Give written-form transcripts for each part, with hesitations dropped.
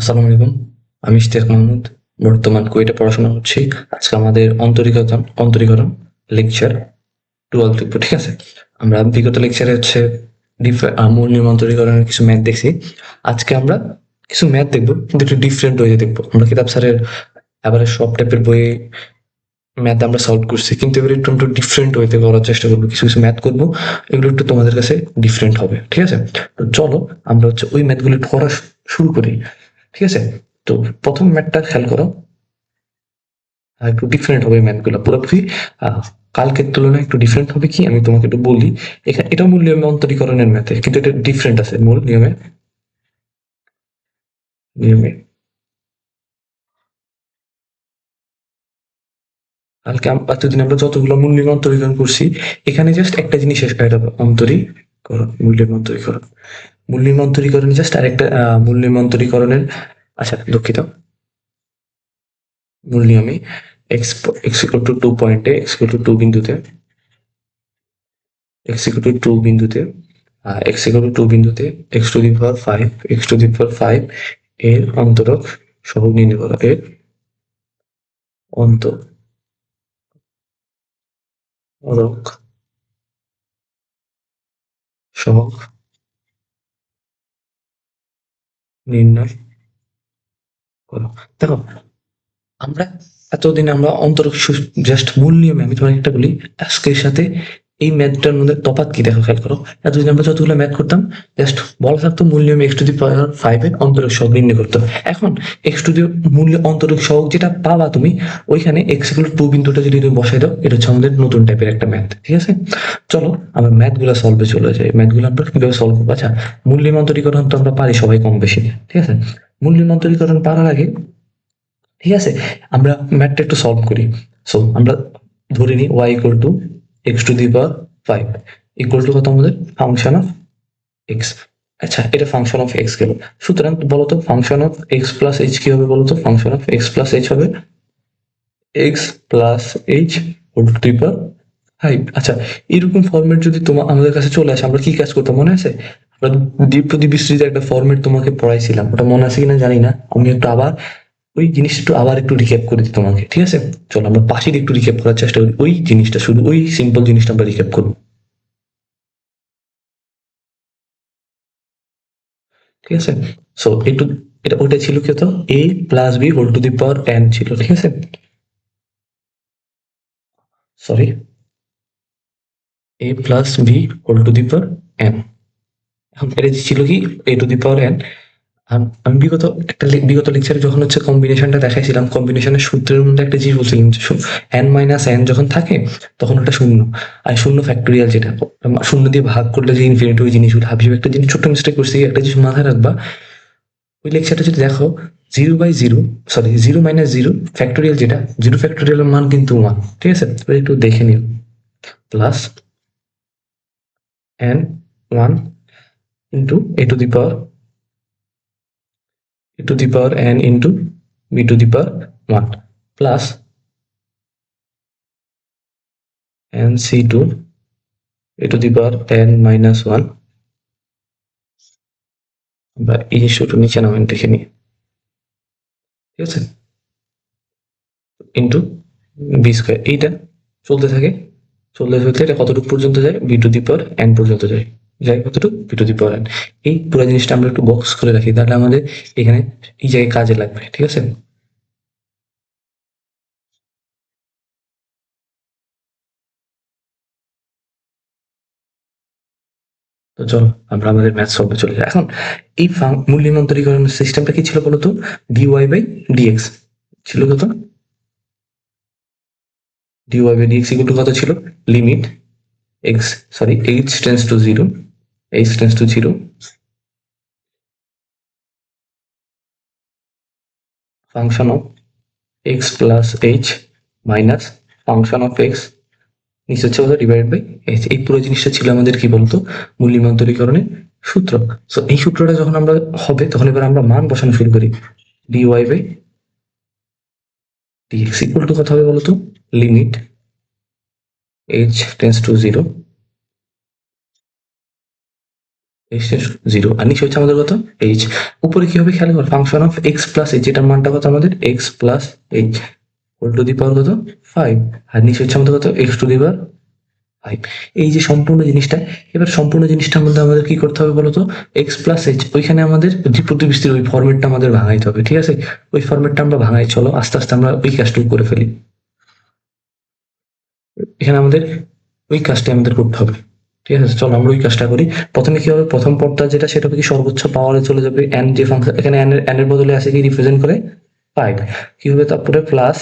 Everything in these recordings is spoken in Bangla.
আসসালামু আলাইকুম। আমি ইশতিয়াক মাহমুদ। বর্তমান কুয়েটে পড়াশোনা করছি। আজকে আমাদের অন্তরীকরণ লেকচার 12 দেখবো, ঠিক আছে? আমরা বিগত লেকচারে হচ্ছে মূল নিয়ম অন্তরীকরণের কিছু ম্যাথ দেখছি। আজকে আমরা কিছু ম্যাথ দেখবো, কিন্তু একটু ডিফারেন্ট ওয়েতে দেখবো। আমরা কিতাব স্যারের এবারে সব টাইপের বইয়ে ম্যাথ আমরা সলভ করছি, কিন্তু এবার একটু একটু ডিফারেন্ট ওয়েতে করার চেষ্টা করবো। কিছু কিছু ম্যাথ করবো, এগুলো একটু তোমাদের কাছে ডিফারেন্ট হবে, ঠিক আছে? তো চলো আমরা হচ্ছে ওই ম্যাথগুলো করা শুরু করি, ঠিক আছে? তো প্রথম ম্যাথটা খেয়াল করো। একটু ডিফারেন্ট হবে ম্যাথগুলো পুরোপুরি। কালকের তুলনায় একটু ডিফারেন্ট হবে কি আমি তোমাকে একটু বলি। এখানে এটা মূল নিয়মে অন্তরীকরণের ম্যাথে, কিন্তু এটা ডিফারেন্ট আছে মূল নিয়মে। নিয়মে কালকে এতদিন আমরা যতগুলো মূল নিয়ম অন্তরীকরণ করছি, এখানে জাস্ট একটা জিনিস শেষ করে হবে, অন্তরীকরণ, মূল নিয়ম অন্তরীকরণ। মূল নিয়ম অন্তরীকরণ জাস্ট আরেকটা মূল নিয়ম অন্তরীকরণের, আচ্ছা দুঃখিত, মূল নিয়মে এক্স এক্স ইকুয়াল টু 2 পয়েন্টে, এক্স ইকুয়াল টু 2 বিন্দুতে, এক্স ইকুয়াল টু 2 বিন্দুতে, এক্স ইকুয়াল টু 2 বিন্দুতে x to the power 5, x to the power 5 এর অন্তরক সহগ নির্ণয় করা। এর অন্তরক সহগ নির্ণয় করো। দেখো, আমরা এতদিন আমরা অন্তরক জাস্ট মূল নিয়মে, আমি তোমাকে একটা বলি আজকের সাথে এই ম্যাথটার মধ্যে তফাৎ কি দেখো, খেয়াল করো। এতদিন আমরা যতগুলো ম্যাথ করতাম, জাস্ট বলা থাকতো মূল নিয়মে এক্স টু দি পাওয়ার 5 এর অন্তরক সহগ নির্ণয় করতে হবে। এখন এক্স টু দি মূল্য অন্তরক সহগ যেটা পাবা তুমি, ওইখানে এক্স ইকুয়াল টু বিন্দুটা যদি তুমি বসাই দাও, এটা হচ্ছে আমাদের নতুন টাইপের একটা ম্যাথ, ঠিক আছে? চলো আমরা ম্যাথগুলো সলভে চলে যাই। ম্যাথগুলো আমরা কিভাবে সলভ করবো? আচ্ছা, মূল নিয়মান্তরীকরণ তো আমরা পারি সবাই কম বেশি, ঠিক আছে? মূল নিয়মান্তরীকরণ পারার আগে, ঠিক আছে, আমরা ম্যাথটা একটু সলভ করি। সো আমরা ধরে নিই Y equal to X to the power 5 equal to কত আমাদের ফাংশন অফ এক্স। আচ্ছা, এটা ফাংশন অফ এক্স গেল। সুতরাং বলতো function of x plus h কি হবে? বলতো function of x plus h হবে x plus H whole to the power 5। আচ্ছা, এরকম ফরম্যাট যদি তোমার আমাদের কাছে চলে আসে, আমরা কি কাজ করতাম মনে আছে? আমরা দ্বীপ প্রদীপ বিস্তৃত একটা ফরম্যাট তোমাকে পড়াইছিলাম, ওটা মনে আছে কিনা জানি না। আমি একটু আবার ওই জিনিসটা একটু আবার একটু রিক্যাপ করে দিই তোমাকে, ঠিক আছে? চলো আমরা পাশের একটু রিক্যাপ করার চেষ্টা করি, ওই জিনিসটা শুধু ওই সিম্পল জিনিসটা আমরা রিক্যাপ করবো, ঠিক আছে? সো একটু, এটা ওইটা ছিল কি হতো, a plus b whole to the power n ছিল, ঠিক আছে? Sorry, a plus b whole to the power n. এখন এটা ছিল কি, এ টু দি পাওয়ার এন। আমি বিগত লেকচারে যখন হচ্ছে কম্বিনেশনটা দেখাইছিলাম, কম্বিনেশনের সূত্রের মধ্যে একটা জিনিস বলছিলাম যে এন মাইনাস এন যখন থাকে তখন ওটা শূন্য। আর শূন্য ফ্যাক্টোরিয়াল যেটা, শূন্য দিয়ে ভাগ করলে যে ইনফিনিটি, ওই জিনিসগুলো হাবিব একটা জিনিস ছোট্ট মিস্টেক করছি, একটা জিনিস মাথায় রাখবা। ওই লেকচারটা যদি দেখো, 0/0, সরি 0 - 0 ফ্যাক্টোরিয়াল, যেটা 0 ফ্যাক্টোরিয়ালের মান কিন্তু 1, ঠিক আছে? ওটা একটু দেখে নিও। Plus N 1 into A to the power N into B to the power 1 plus N C to A to the power N minus 1। আমরা এই জিনিসটা একটু নিচে নামেন দেখে নিই, ঠিক আছে? ইন্টু বি স্কোয়ার, এইটা চলতে থাকে, চলতে চলতে এটা কতটুকু পর্যন্ত যায়? B to the power N পর্যন্ত যায়। যাই কতটুকু? B to the power N. এই পুরো জিনিসটা আমরা একটু বক্স করে রাখি, তাহলে আমাদের এখানে এই জায়গায় কাজে লাগবে, ঠিক আছে? তো চলো আমরা আমাদের ম্যাথ সলভে চলে যাই। এখন এই মূল নিয়ন্ত্রণীকরণ সিস্টেমটা কি ছিল বলতো? dy/dx ছিল কত? dy/dx ইকুয়াল টু কত ছিল? Limit X, sorry H tends to zero, H tends to zero, function of x plus H minus function of X নিচে হচ্ছে কত? Divide by H. এই পুরো জিনিসটা ছিল আমাদের কি বলতো? মূল নিয়ন্ত্রণীকরণের সূত্র। সো এই সূত্রটা যখন আমরা হবে, তখন এবার আমরা মান বসানো শুরু করি। dy/dx ইকুয়াল টু কত হবে বলতো? Limit h tends to zero, h zero, আর নিচে হচ্ছে আমাদের কত এইচ। উপরে কি হবে খেয়াল করো, function of x plus h, এটার মানটা কত আমাদের x plus H whole to the power কত 5, আর নিচে হচ্ছে আমাদের কত এক্স টু দি পাওয়ার 5। এই যে সম্পূর্ণ জিনিসটা, এবার সম্পূর্ণ জিনিসটার মধ্যে আমাদের কি করতে হবে বলতো, এক্স প্লাস এইচ ওইখানে আমাদের প্রতিবিস্তির ওই ফরম্যাটটা আমাদের ভাঙাইতে হবে, ঠিক আছে? ওই ফরম্যাটটা আমরা ভাঙাই, চলো আস্তে আস্তে আমরা ওই কাজটুকু করে ফেলি। এখানে আমাদের ওই কাজটা আমাদের করতে হবে, ঠিক আছে? চলো আমরা ওই কাজটা করি। প্রথমে কি হবে, প্রথম পদটা যেটা সেটা হবে কি সর্বোচ্চ পাওয়ারে চলে যাবে এন, যে ফাংশন এখানে এন এর বদলে আছে কি রিপ্রেজেন্ট করে 5, কি হবে তারপরে প্লাস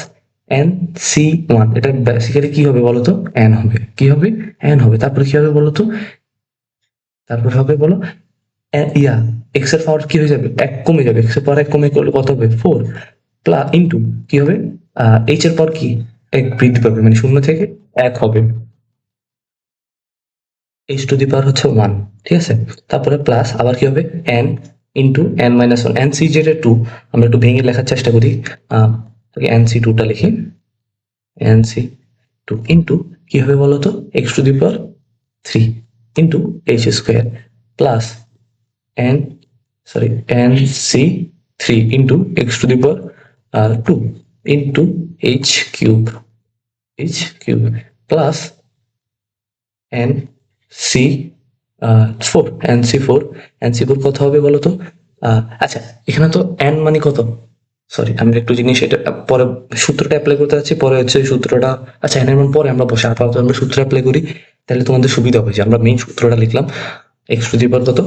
এন সি ওয়ান, এটা বেসিক্যালি কি হবে বলতো এন হবে, কি হবে এন হবে। তারপরে কি হবে বলতো, তারপর হবে বলো ইয়া এক্স এর পাওয়ার কি হয়ে যাবে এক কমে যাবে, এক্স এর পাওয়ার এক কমে করলে কত হবে 4 প্লাস ইন্টু কি হবে এইচ এর পাওয়ার কি এক বৃদ্ধি পাবে, মানে শূন্য থেকে এক হবে, এইচ টু দি পাওয়ার হচ্ছে 1, ঠিক আছে? তারপরে প্লাস আবার কি হবে N into N minus one, N C যেটা 2, আমরা একটু ভেঙে লেখার চেষ্টা করি, এন সি টুটা লিখি, এন সি টু ইন্টু কি হবে বলতো X to the power 3 into H square plus N sorry N C 3 into X to the power 2 into H cube, H cube plus N C 4, N C 4, N C 4 কত হবে বলো তো? আচ্ছা এখানে তো এন মানে কত, সরি আমি একটু জিনিস এটা পরে সূত্রটা অ্যাপ্লাই করতে যাচ্ছি, পরে হচ্ছে ওই সূত্রটা, আচ্ছা এন এর মান পরে আমরা বসে আপাতত আমরা সূত্র অ্যাপ্লাই করি, তাহলে তোমাদের সুবিধা হবে যে আমরা মেইন সূত্রটা লিখলাম, এক্স টু দি পাওয়ার কত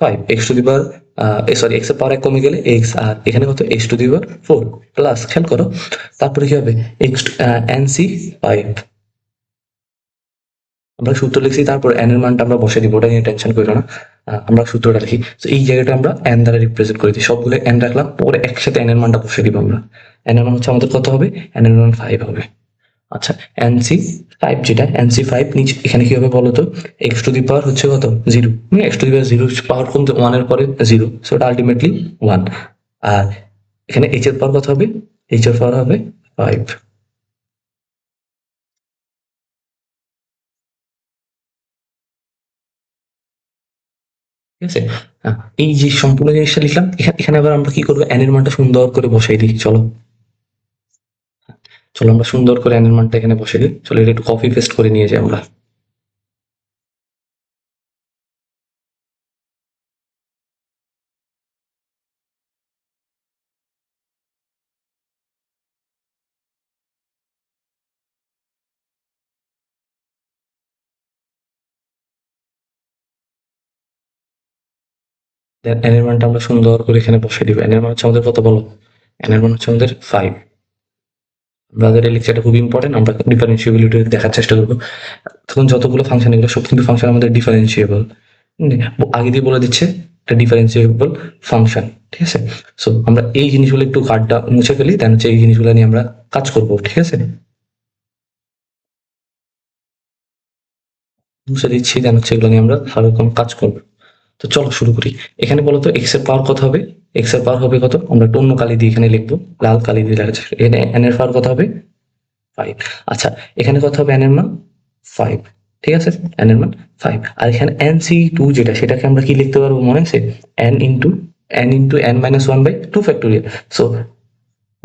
5, x to the power sorry x এর পাওয়ার এক কমে গেলে এক্স, আর এখানে কত x to the power 4 plus খেয়াল করো তারপরে কি হবে এক্স এন সি 5, আমরা সূত্র লিখছি তারপর এন এর মানটা আমরা বসে দিব, ওটা নিয়ে টেনশন করো না। আমরা সূত্রটা লিখি, তো এই জায়গাটা আমরা এন দ্বারা রিপ্রেজেন্ট করে দিই, সবগুলো এন রাখলাম, পরে একসাথে এন এর মানটা বসে দিব আমরা। এন এর মান হচ্ছে আমাদের কত হবে, এন এর মান 5 হবে। আচ্ছা এন সি 5 যেটা এন সি 5 নিচে এখানে কি হবে বলো তো, এক্স টু দি পাওয়ার হচ্ছে কত 0, এক্স টু দি পাওয়ার 0 পাওয়ার কমতে 1 এর পরে 0, সো এটা আলটিমেটলি 1, আর এখানে এইচ এর পাওয়ার কত হবে, এইচ এর পাওয়ার হবে 5, ঠিক আছে? এই যে সম্পূর্ণ জিনিসটা লিখলাম, এখানে আবার আমরা কি করবো এন এর মানটা সুন্দর করে বসাই দিই, চলো চলো আমরা সুন্দর করে এন এর মানটা এখানে বসিয়ে দিই, চলো এটা একটু কপি পেস্ট করে নিয়ে যাই আমরা। দেন এন এর মানটা আমরা সুন্দর করে এখানে বসিয়ে দিব, এন এর মান হচ্ছে আমাদের কত বলো, এন এর মান হচ্ছে আমাদের 5। আমাদের এই লেকচারটা খুব ইম্পর্টেন্ট, আমরা ডিফারেন্সিয়েবিলিটি দেখার চেষ্টা করবো। তখন যতগুলো ফাংশন এগুলো সব কিন্তু ফাংশন আমাদের ডিফারেন্সিয়েবল, আগে দিয়ে বলে দিচ্ছে এটা ডিফারেন্সিয়েবল ফাংশন, ঠিক আছে? সো আমরা এই জিনিসগুলো একটু কার্ডটা মুছে ফেলি, দেন হচ্ছে এই জিনিসগুলো নিয়ে আমরা কাজ করবো, ঠিক আছে? মুছে দিচ্ছি, দেন হচ্ছে এগুলো নিয়ে আমরা ভালো রকম কাজ করবো। তো চলো শুরু করি। এখানে বলতো এক্স এর পাওয়ার কত হবে, এক্স এর পাওয়ার হবে কত, আমরা একটু অন্য কালি দিয়ে এখানে লিখবো, লাল কালি দিয়ে লেখা যাচ্ছে। এখানে এন এর পাওয়ার কত হবে 5। আচ্ছা এখানে কত হবে এন এর মান 5, ঠিক আছে? এন এর মান 5, আর এখানে এন সি 2 যেটা সেটাকে আমরা কি লিখতে পারবো মনে আছে, N into N minus one by 2 factorial. So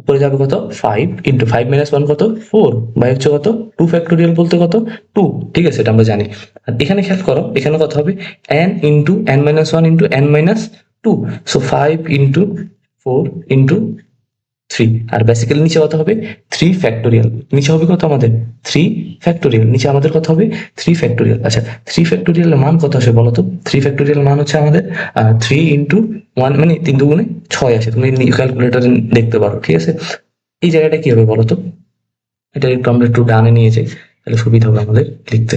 উপরে যাবে কত 5 ইন্টু 5 মাইনাস 1 কত 4 বাই হচ্ছে কত 2 ফ্যাক্টোরিয়াল বলতে কত 2, ঠিক আছে? এটা আমরা জানি। আর এখানে খেয়াল করো এখানে কত হবে n into n minus 1 into n minus 2, so 5 into 4 into 3, আর বেসিক্যালি নিচে কত হবে 3 ফ্যাক্টোরিয়াল, নিচে হবে কত আমাদের 3 ফ্যাক্টোরিয়াল, নিচে আমাদের কত হবে 3 ফ্যাক্টোরিয়াল। আচ্ছা 3 ফ্যাক্টোরিয়ালের মান কত আসে বলো তো, 3 ফ্যাক্টোরিয়াল মান হচ্ছে আমাদের 3 ইন্টু 1 মানে 3 দুগুণে 6 আসে, তুমি ক্যালকুলেটরে দেখতে পারো, ঠিক আছে? এই জায়গাটা কি হবে বলো তো, এটা একটু আমরা একটু ডানে নিয়ে যাই, তাহলে সুবিধা হবে আমাদের লিখতে।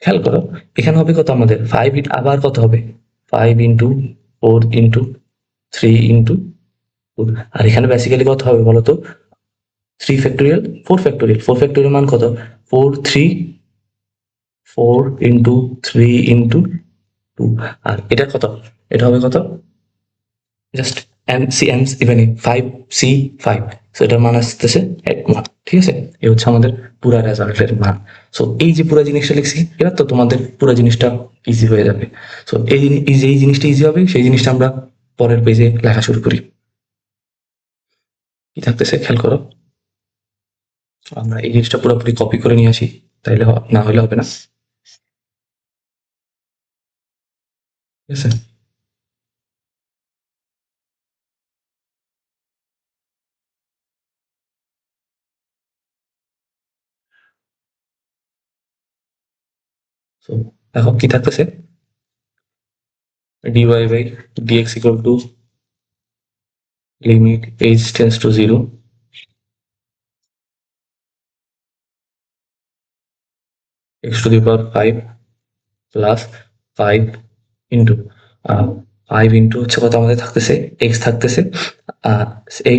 খেয়াল করো এখানে হবে কত আমাদের 5 আবার কত হবে 5 ইন্টু 4 ইন্টু 3 ইন্টু 2, আর এখানে বেসিক্যালি কত হবে বলো তো 3 ফ্যাক্টোরিয়াল 4 ফ্যাক্টোরিয়াল, 4 ফ্যাক্টোরিয়াল মান কত 4 ইন্টু 3 ইন্টু 2, আর এটা কত, এটা হবে কত just N C N even 5 C 5, so এটার মান আসতেছে 1 মান। ঠিক আছে, এই হচ্ছে আমাদের পুরা রেজাল্টের মান। সো এই যে পুরা জিনিসটা লিখছি, এবার তো তোমাদের পুরা জিনিসটা ইজি হয়ে যাবে। সো এই জিনিসটা ইজি হবে, সেই জিনিসটা আমরা পরের পেজে লেখা শুরু করি। কি থাকতেছে খেয়াল করো, আমরা এই জিনিসটা পুরোপুরি কপি করে নিয়ে আসি, তাইলে না হলে হবে না। ঠিক আছে, তো দেখো কি থাকতেছে, dy by dx equal to limit h tends to 0 x to the power 5 plus 5 into 5 into হচ্ছে কত আমাদের থাকতেছে, x থাকতেছে,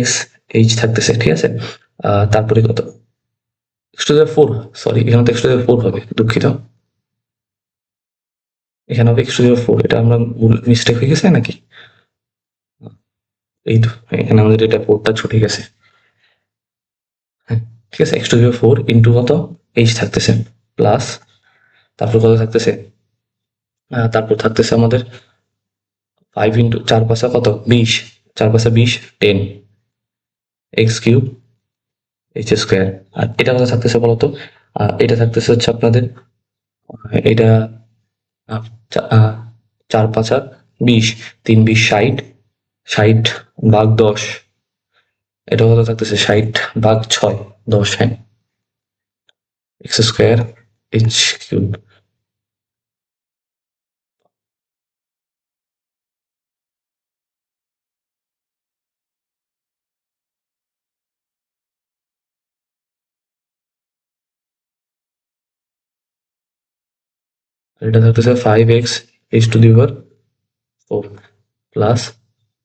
x h থাকতেছে, ঠিক আছে। তারপরে কত x to the 4, সরি এখানে তো x to the 4 হবে, দুঃখিত, এখানে হবে x to the 4, এটা আমরা মিস্টেক হয়ে গেছে নাকি, এই তো এখানে আমাদের এটা 4টা ছুটে গেছে। হ্যাঁ, ঠিক আছে, x to the 4 ইন্টু কত h থাকতেছে প্লাস, তারপর কত থাকতেছে, তারপর থাকতেছে আমাদের 5 ইন্টু 4 পাঁচা কত 20, 4 পাঁচা 20, 10 এক্স কিউব এইচ স্কোয়ার। আর এটা কত থাকতেছে বলতো, এটা থাকতেছে হচ্ছে আপনাদের এটা 4 পাঁচা 20, 3 20 60, 60 ভাগ 10, এটা কত থাকতেছে 60 ভাগ 6, 10, হ্যাঁ, এক্স স্কোয়ার এইচ কিউব। এটা থাকতেছে 5x h to the power 4 plus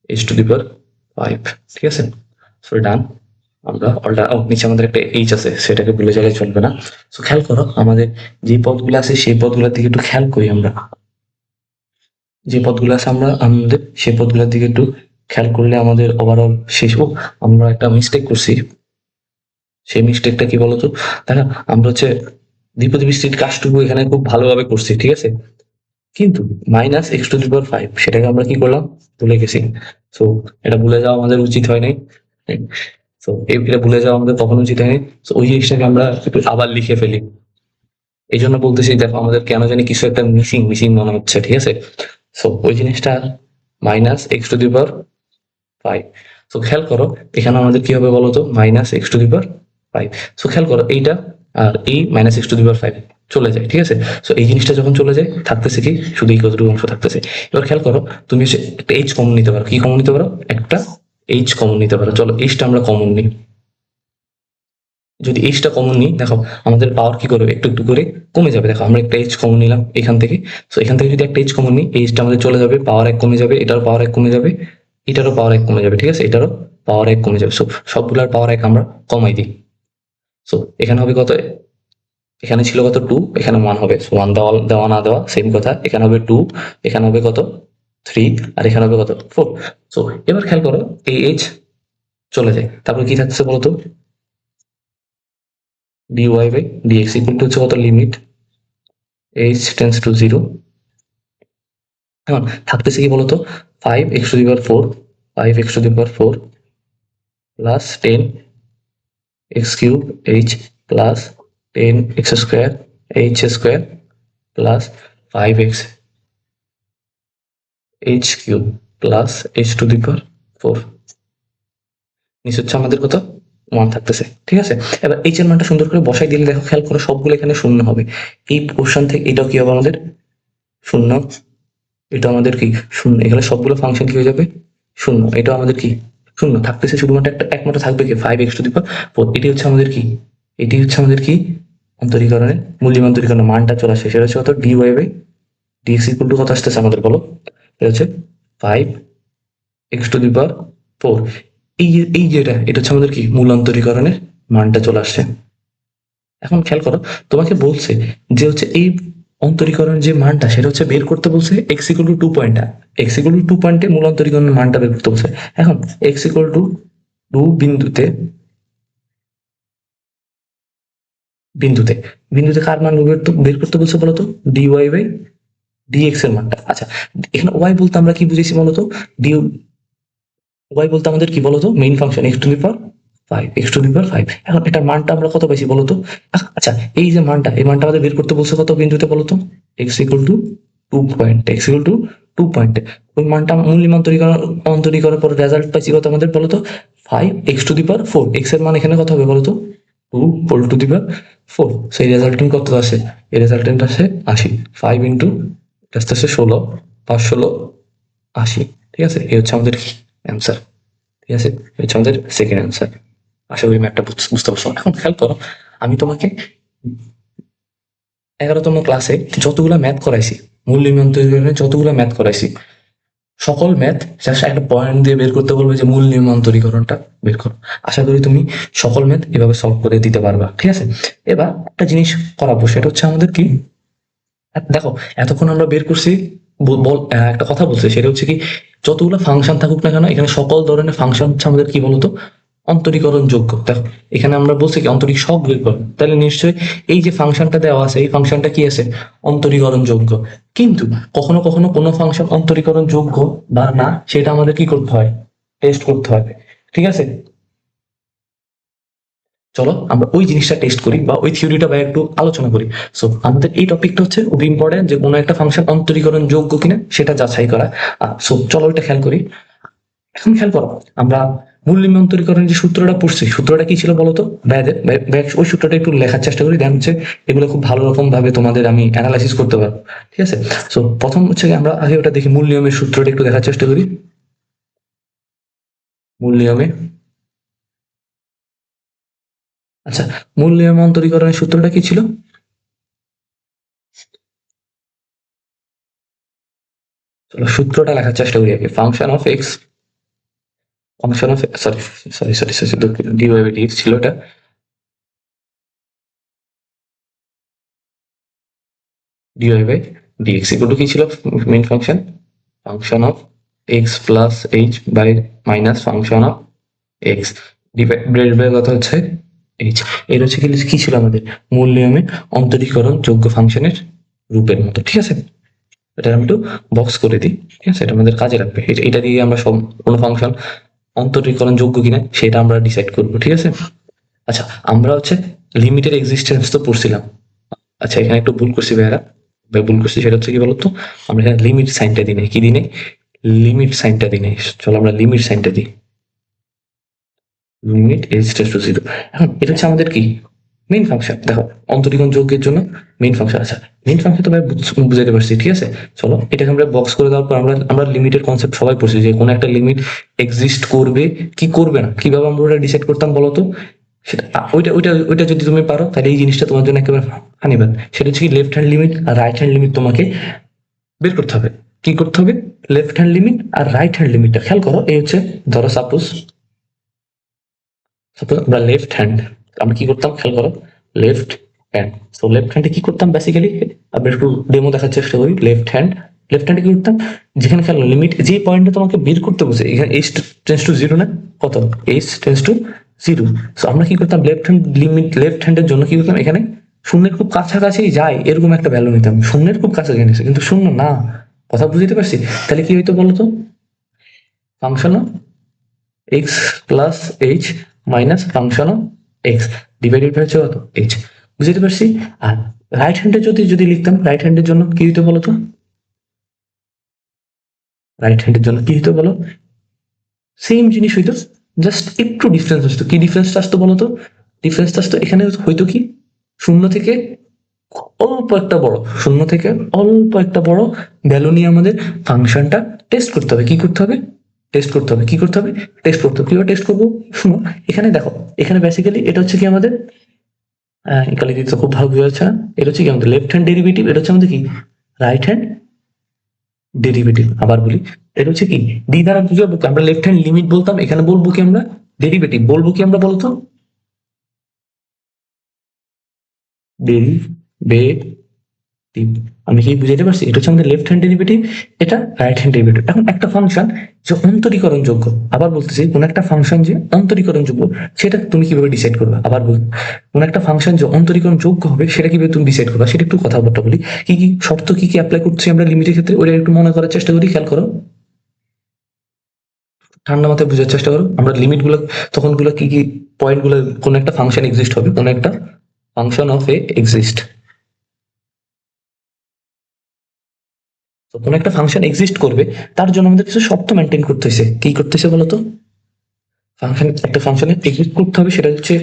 h to the power 5, ঠিক আছে। সো ডান, আমরা অলটা নিচে আমাদের একটা এইচ আছে, সেটাকে ভুলে গেলে চলবে না। সো খেয়াল করো, আমাদের যে পদগুলো আছে সেই পদগুলোর দিকে একটু খেয়াল করি আমরা, যে পদগুলো আছে আমাদের সেই পদগুলোর দিকে একটু খেয়াল করলে আমাদের ওভারঅল শেষ হোক। আমরা একটা মিস্টেক করছি, সেই মিস্টেকটা কি বলতো, দেখো আমরা হচ্ছে দ্বিপদী বিস্তৃত কাজটুকু এখানে খুব ভালোভাবে করছি, ঠিক আছে, কিন্তু minus x to the power 5 সেটাকে আমরা কি করলাম, ভুলে গেছি। সো এটা ভুলে যাওয়া আমাদের উচিত হয় নাই। তো এটা ভুলে যাওয়া আমাদের কখনো উচিত হয়নি। তো ওই জিনিসটাকে আমরা একটু আবার লিখে ফেলি। এই জন্য বলতেছি, দেখো আমাদের কেন জানি কিছু একটা মিসিং মিসিং মনে হচ্ছে, ঠিক আছে। সো ওই জিনিসটা minus x to the power 5। So খেয়াল করো, এখানে আমাদের কি হবে বলতো, minus x to the power 5। So খেয়াল করো এইটা আর এই minus x to the power 5 চলে যায়, ঠিক আছে। সো এই জিনিসটা যখন চলে যায় থাকতেছে কি, শুধু এই কতটুকু অংশ থাকতেছে। এবার খেয়াল করো, তুমি হচ্ছে একটা এইচ কমন নিতে পারো, কি কমন নিতে পারো, একটা এইচ কমন নিতে পারো। চলো এইচটা আমরা কমন নিই, যদি এইচটা কমন নিই দেখো আমাদের পাওয়ার কি করবে, একটু একটু করে কমে যাবে। দেখো আমরা একটা এইচ কমন নিলাম এখান থেকে, তো এখান থেকে যদি একটা এইচ কমন নিই, এইচটা আমাদের চলে যাবে, পাওয়ার 1 কমে যাবে, এটারও পাওয়ার 1 কমে যাবে, এটারও পাওয়ার 1 কমে যাবে, ঠিক আছে, এটারও পাওয়ার 1 কমে যাবে। সো সবগুলার পাওয়ার 1 আমরা কমাই দিই। সো এখানে হবে কত, এখানে ছিল কত 2, এখানে 1 হবে। সো 1 দেওয়া দেওয়া না দেওয়া সেম কথা, এখানে হবে 2, এখানে হবে কত 3, আর এখানে হবে কত 4। সো এবার খেয়াল করো এই এইচ চলে যায়, তারপর কি থাকছে বলতো, dy by dx equal to হচ্ছে কত, লিমিট h টেন্স টু 0, এখন থাকতেছে কি বলতো, 5x to the power 4, 5x to the power 4 plus 10x cube h plus 10x square h square plus 5x h cube plus h to the power 4, নিচে হচ্ছে আমাদের কত 1 থাকতেছে, ঠিক আছে। এবার h এর মানটা সুন্দর করে বসাই দিলে দেখো খেয়াল করো সবগুলো এখানে শূন্য হবে। এই পোর্শন থেকে এটাও কি হবে আমাদের শূন্য, এটা আমাদের কি শূন্য, এখানে সবগুলো ফাংশন কি হয়ে যাবে শূন্য, এটা আমাদের কি শূন্য থাকতেছে, শুধুমাত্র একটা একমাত্র থাকবে কি 5x টু দি পাওয়ার 4। এটি হচ্ছে আমাদের কি, এটি হচ্ছে আমাদের কি অন্তরীকরণের মূল্যমান্তরীকরণের মানটা চলে আসে, সেটা হচ্ছে কত dy by dx equal to কত আসতেছে আমাদের বলো, এটা হচ্ছে 5x টু দি পাওয়ার 4। এই যেটা এটা হচ্ছে আমাদের কি মূলান্তরীকরণের মানটা চলে আসছে। এখন খেয়াল করো, তোমাকে বলছে যে হচ্ছে এই অন্তরীকরণের যে মানটা সেটা হচ্ছে বের করতে বলছে x ইকুয়াল টু 2 পয়েন্টটা, x ইকুয়াল টু 2 পয়েন্টে মূল অন্তরীকরণের মানটা বের করতে বলছে। এখন x ইকুয়াল টু 2 বিন্দুতে বিন্দুতে বিন্দুতে কার মান বের করতে বলছে বলতো, ডিওয়াই বাই ডিএক্স এর মানটা। আচ্ছা, এখানে ওয়াই বলতে আমরা কি বুঝেছি বলতো, ডি ওয়াই বলতে আমাদের কি বলতো, main function x to the power 5, x to the power 5। এখন এটার মানটা আমরা কত পাইছি বলতো। আচ্ছা, এই যে মানটা, এই মানটা আমাদের বের করতে বলছে কত বিন্দুতে বলতো, x equal to 2 point, x equal to 2 point. ওই মানটা মূল্য অন্তরী করার পর রেজাল্ট পাইছি কত আমাদের বলতো, 5 x to the power 4। X এর মান এখানে কত হবে বলতো, 2 হোল টু দি পাওয়ার 4। সেই রেজাল্টেন্ট কত আসে, এই রেজাল্টেন্ট আসে 80। 5 ইন্টু আস্তে আস্তে 16, 5 16 80। ঠিক আছে, এই হচ্ছে আমাদের অ্যান্সার। ঠিক আছে, এই হচ্ছে আমাদের সেকেন্ড অ্যান্সার। আশা করি ম্যাপটা বুঝতে পারছো। এখন খেয়াল করো, আমি তোমাকে 11তম ক্লাসে যতগুলো ম্যাথ করাইছি, মূল নিয়ন্ত্রণ তৈরি করে যতগুলো ম্যাথ করাইছি, সকল ম্যাথ জাস্ট একটা পয়েন্ট দিয়ে বের করতে বলবে যে মূল নিয়মান্তরীকরণটা বের করো। আশা করি তুমি সকল ম্যাথ এভাবে সলভ করে দিতে পারবা। ঠিক আছে, এবার একটা জিনিস করাবো, সেটা হচ্ছে আমাদের কি, দেখো এতক্ষণ আমরা বের করছি, একটা কথা বলছি, সেটা হচ্ছে কি, যতগুলো ফাংশন থাকুক না কেন, এখানে সকল ধরনের ফাংশন হচ্ছে আমাদের কি বলতো, অন্তরীকরণ যোগ্য। দেখো এখানে আমরা বলছি কি অন্তরীক সব বের করো, তাহলে নিশ্চয়ই এই যে ফাংশনটা দেওয়া আছে, এই ফাংশনটা কি আছে, অন্তরীকরণ যোগ্য। কিন্তু কখনো কখনো কোনো ফাংশন অন্তরীকরণ যোগ্য বা না, সেটা আমাদের কি করতে হয়, টেস্ট করতে হবে। ঠিক আছে, চলো আমরা ওই জিনিসটা টেস্ট করি বা ওই থিওরিটা বা একটু আলোচনা করি। সো আমাদের এই টপিকটা হচ্ছে খুব ইম্পর্টেন্ট, যে কোনো একটা ফাংশন অন্তরীকরণ যোগ্য কিনা সেটা যাচাই করা। সো চলো ওইটা খেয়াল করি। এখন খেয়াল করো, আমরা মূল নিম্নান্তরীকরণের যে সূত্রটা পড়ছি, সূত্রটা কি ছিল বলতো, ওই সূত্রটা একটু লেখার চেষ্টা করি, দেন হচ্ছে এগুলো খুব ভালো রকম ভাবে তোমাদের আমি অ্যানালাইসিস করতে পারবো। ঠিক আছে, সো প্রথম হচ্ছে আমরা আগে ওটা দেখি, মূল নিয়মের সূত্রটা একটু দেখার চেষ্টা করি। মূল নিয়মে, আচ্ছা, মূল নিয়মান্তরীকরণের সূত্রটা কি ছিল, চলো সূত্রটা লেখার চেষ্টা করি আগে। Function of X, function of, sorry sorry sorry sorry dy by dx ছিল এটা, dy by dx equal to কি ছিল, main function, function of x plus H by minus function of X divided by কত হচ্ছে এইচ। এর হচ্ছে কি ছিল আমাদের মূল নিয়মে অন্তরীকরণ যোগ্য ফাংশনের রূপের মতো। ঠিক আছে, এটা আমি একটু বক্স করে দিই। ঠিক আছে, এটা আমাদের কাজে লাগবে, এটা দিয়ে আমরা সব কোনো ফাংশন অন্তরীকরণ যোগ্য কিনা সেটা আমরা ডিসাইড করবো। ঠিক আছে, আচ্ছা আমরা হচ্ছে লিমিটের এক্সিস্টেন্স তো পড়ছিলাম। আচ্ছা এখানে একটু ভুল করছি ভাইয়ারা, ভুল করছি, সেটা হচ্ছে কি বলতো, আমরা এখানে লিমিট সাইনটা দিই নাই, কি দিই নাই, লিমিট সাইনটা দিই নাই। চলো আমরা লিমিট সাইনটা দিই, লিমিট এজ টেন্ডস টু 0। এখন এটা হচ্ছে আমাদের কি মেইন ফাংশন। দেখো অন্তরীকরণ যোগ্যের জন্য মেইন ফাংশন। আচ্ছা মেইন ফাংশন তো ভাই বুঝাতে পারছি। ঠিক আছে, চলো এটাকে আমরা বক্স করে দেওয়ার পর আমরা আমরা লিমিটের কনসেপ্ট সবাই পড়ছি, যে কোনো একটা লিমিট এক্সিস্ট করবে কি করবে না, কিভাবে আমরা ওটা ডিসাইড করতাম বলতো, সেটা ওইটা ওইটা ওইটা যদি তুমি পারো তাহলে এই জিনিসটা তোমার জন্য একেবারে হানিবাদ। সেটা হচ্ছে কি লেফট হ্যান্ড লিমিট আর রাইট হ্যান্ড লিমিট তোমাকে বের করতে হবে। কি করতে হবে, লেফট হ্যান্ড লিমিট আর রাইট হ্যান্ড লিমিটটা খেয়াল করো। এই হচ্ছে ধরো সাপোজ সাপোজ আমরা লেফট হ্যান্ড, আমরা কি করতাম খেয়াল করো, লেফট হ্যান্ড। তো লেফট হ্যান্ডে কি করতাম বেসিক্যালি, আমরা একটু ডেমো দেখার চেষ্টা করি। লেফট হ্যান্ড, লেফট হ্যান্ডে কি করতাম, যেখানে খেয়াল লিমিট যে পয়েন্টটা তোমাকে বের করতে বসে, এখানে এইচ টেন্স টু 0 না, কত এইচ টেন্স টু 0। সো আমরা কি করতাম, লেফট হ্যান্ড লিমিট, লেফট হ্যান্ডের জন্য কি করতাম, এখানে শূন্যের খুব কাছাকাছি যায় এরকম একটা ভ্যালু নিতাম। শূন্যের খুব কাছাকাছি নিচ্ছে কিন্তু শূন্য না, কথা বুঝতে পারছি। তাহলে কি হইতো বলতো, function of x plus H minus function of X divided by হচ্ছে কত এইচ, বুঝতে পারছি। আর রাইট হ্যান্ডে যদি যদি লিখতাম, রাইট হ্যান্ডের জন্য কি হইতো বলতো, রাইট হ্যান্ডের জন্য কি হইতো বলো, সেম জিনিস হইতো, জাস্ট একটু ডিফারেন্স আসতো। কি ডিফারেন্সটা আসতো বলতো, ডিফারেন্সটা আসতো এখানে হয়তো কি, শূন্য থেকে অল্প একটা বড়, শূন্য থেকে অল্প একটা বড় ভ্যালু নিয়ে আমাদের ফাংশনটা টেস্ট করতে হবে। কি করতে হবে, টেস্ট করতে হবে। কি করতে হবে, টেস্ট করতে হবে। কিভাবে টেস্ট করবো, শুনো এখানে দেখো, এখানে বেসিক্যালি এটা হচ্ছে কি আমাদের একালে দিতে খুব ভালো বোঝা যাচ্ছে না। এটা হচ্ছে কি আমাদের লেফট হ্যান্ড ডেরিভেটিভ, এটা হচ্ছে আমাদের কি রাইট হ্যান্ড ডেরিভেটিভ। আবার বলি, এটা হচ্ছে কি ডি দ্বারা বুঝাবো, আমরা লেফট হ্যান্ড লিমিট বলতাম, এখানে বলবো কি আমরা ডেরিভেটিভ, বলবো কি আমরা বলতো ডেরিভেটিভ। আমি কি বুঝাইতে পারছি? এটা হচ্ছে আমাদের লেফট হ্যান্ড ডেরিভেটিভ, এটা রাইট হ্যান্ড ডেরিভেটিভ। এখন একটা ফাংশন যে অন্তরীকরণ যোগ্য, আবার বলতেছি কোন একটা ফাংশন যে অন্তরীকরণ যোগ্য সেটা তুমি কিভাবে ডিসাইড করবে? আবার বল, কোন একটা ফাংশন যে অন্তরীকরণ যোগ্য হবে সেটা কিভাবে তুমি ডিসাইড করবে? সেটা একটু কথাবার্তা বলি। কি কি শর্ত কি কি অ্যাপ্লাই করছি আমরা লিমিটের ক্ষেত্রে, ওটা একটু মনে করার চেষ্টা করি, খেয়াল করো, ঠান্ডা মাথায় বোঝার চেষ্টা করো। আমরা লিমিট গুলো তখন গুলো কি কি পয়েন্ট গুলো, কোন একটা ফাংশন এক্সিস্ট হবে, কোন একটা ফাংশন অফ এ এক্সিস্ট, তো কোন একটা ফাংশন এক্সিস্ট করবে তার জন্য আমাদের কিছু শর্ত মেনটেন করতে হয়েছে। কি করতেছে বলতো? ফাংশন, একটা ফাংশনে এক্সিস্ট করতে হবে, সেটা হচ্ছে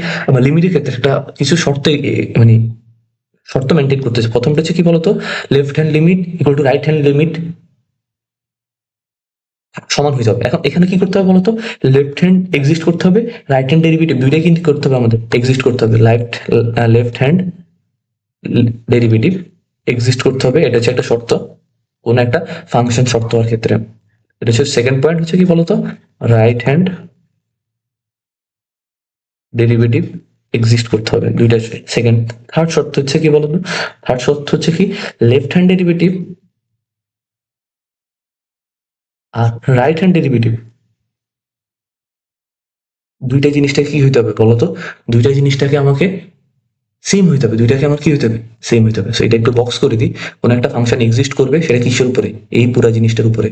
লিমিটের ক্ষেত্রে একটা কিছু শর্ত মানে শর্ত মেনটেন করতেছে। প্রথমটা হচ্ছে কি বলতো? Left hand limit equal to right hand limit সমান হয়ে যাবে। এখন এখানে কি করতে হবে বলতো? লেফট হ্যান্ড এক্সিস্ট করতে হবে, রাইট হ্যান্ড ডেরিভেটিভ দুইটাই কিন্তু করতে হবে, আমাদের এক্সিস্ট করতে হবে। লেফট হ্যান্ড ডেরিভেটিভ এক্সিস্ট করতে হবে, এটা হচ্ছে একটা শর্ত কোন একটা ফাংশন শর্ত হওয়ার ক্ষেত্রে। এটা হচ্ছে সেকেন্ড পয়েন্ট, হচ্ছে কি বলতো? রাইট হ্যান্ড ডেরিভেটিভ এক্সিস্ট করতে হবে, দুইটা সেকেন্ড। থার্ড শর্ত হচ্ছে কি বলতো? থার্ড শর্ত হচ্ছে কি, লেফট হ্যান্ড ডেরিভেটিভ আর রাইট হ্যান্ড ডেরিভেটিভ দুইটা জিনিসটা কি হইতে হবে বলতো? দুইটা জিনিসটাকে আমাকে সেম হইতে হবে, দুইটাকে আমার কি হইতে হবে? সেম হইতে হবে। সো এটা একটু বক্স করে দিই, কোন একটা ফাংশন এক্সিস্ট করবে সেটা কিসের উপরে? এই পুরা জিনিসটার উপরে।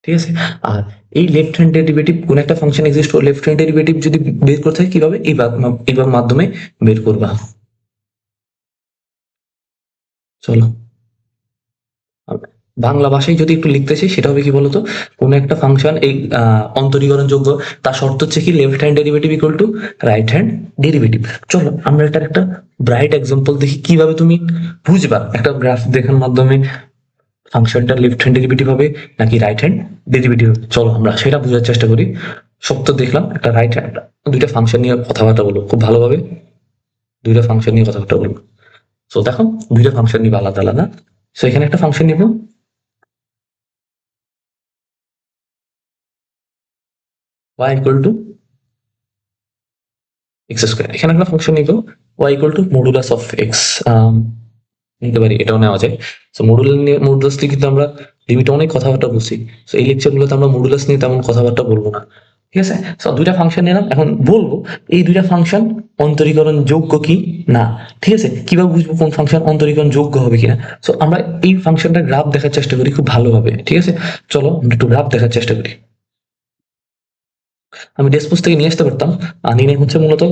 ঠিক আছে? আর এই লেফট হ্যান্ড ডেরিভেটিভ, কোন একটা ফাংশন এক্সিস্ট করে লেফট হ্যান্ড ডেরিভেটিভ যদি বের করতে হয় কিভাবে? এইবার মাধ্যমে বের করবা। চলো, বাংলা ভাষায় যদি একটু লিখতে চাই সেটা হবে কি বলতো? কোন একটা ফাংশন এই অন্তরীকরণ যোগ্য, তার শর্ত হচ্ছে কি left hand derivative equal to right hand derivative. চলো আমরা এটার একটা ব্রাইট এক্সাম্পল দেখি, কিভাবে তুমি বুঝবা একটা গ্রাফ দেখার মাধ্যমে ফাংশনটা লেফট হ্যান্ড ডেরিভেটিভ হবে নাকি রাইট হ্যান্ড ডেরিভেটিভ হবে। চলো আমরা সেটা বোঝার চেষ্টা করি। সব তো দেখলাম, একটা রাইট হ্যান্ড, দুইটা ফাংশন নিয়ে কথাবার্তা বলবো খুব ভালোভাবে, দুইটা ফাংশন নিয়ে কথাবার্তা বলবো। সো দেখো, দুইটা ফাংশন নিবো আলাদা আলাদা। সো এখানে একটা ফাংশন নিবো y equal to X square, এখানে একটা ফাংশন নিবো y equal to modulus of x, নিতে পারি, এটাও নেওয়া যায়। সো মডুলাস নিয়ে কিন্তু আমরা লিমিটে অনেক কথাবার্তা বলছি। সো এই লেকচার গুলোতে আমরা মডুলাস নিয়ে তেমন কথাবার্তা বলবো না, ঠিক আছে? সো দুইটা ফাংশন নিলাম, এখন বলবো এই দুইটা ফাংশন অন্তরীকরণ যোগ্য কি না। ঠিক আছে? কিভাবে বুঝবো কোন ফাংশন অন্তরীকরণ যোগ্য হবে কিনা? সো আমরা এই ফাংশনটা গ্রাফ দেখার চেষ্টা করি খুব ভালোভাবে, ঠিক আছে? চলো আমরা একটু গ্রাফ দেখার চেষ্টা করি। আমি ডেসপোজ থেকে নিয়ে আসতে পারতাম, আনি নেই হচ্ছে মূলত,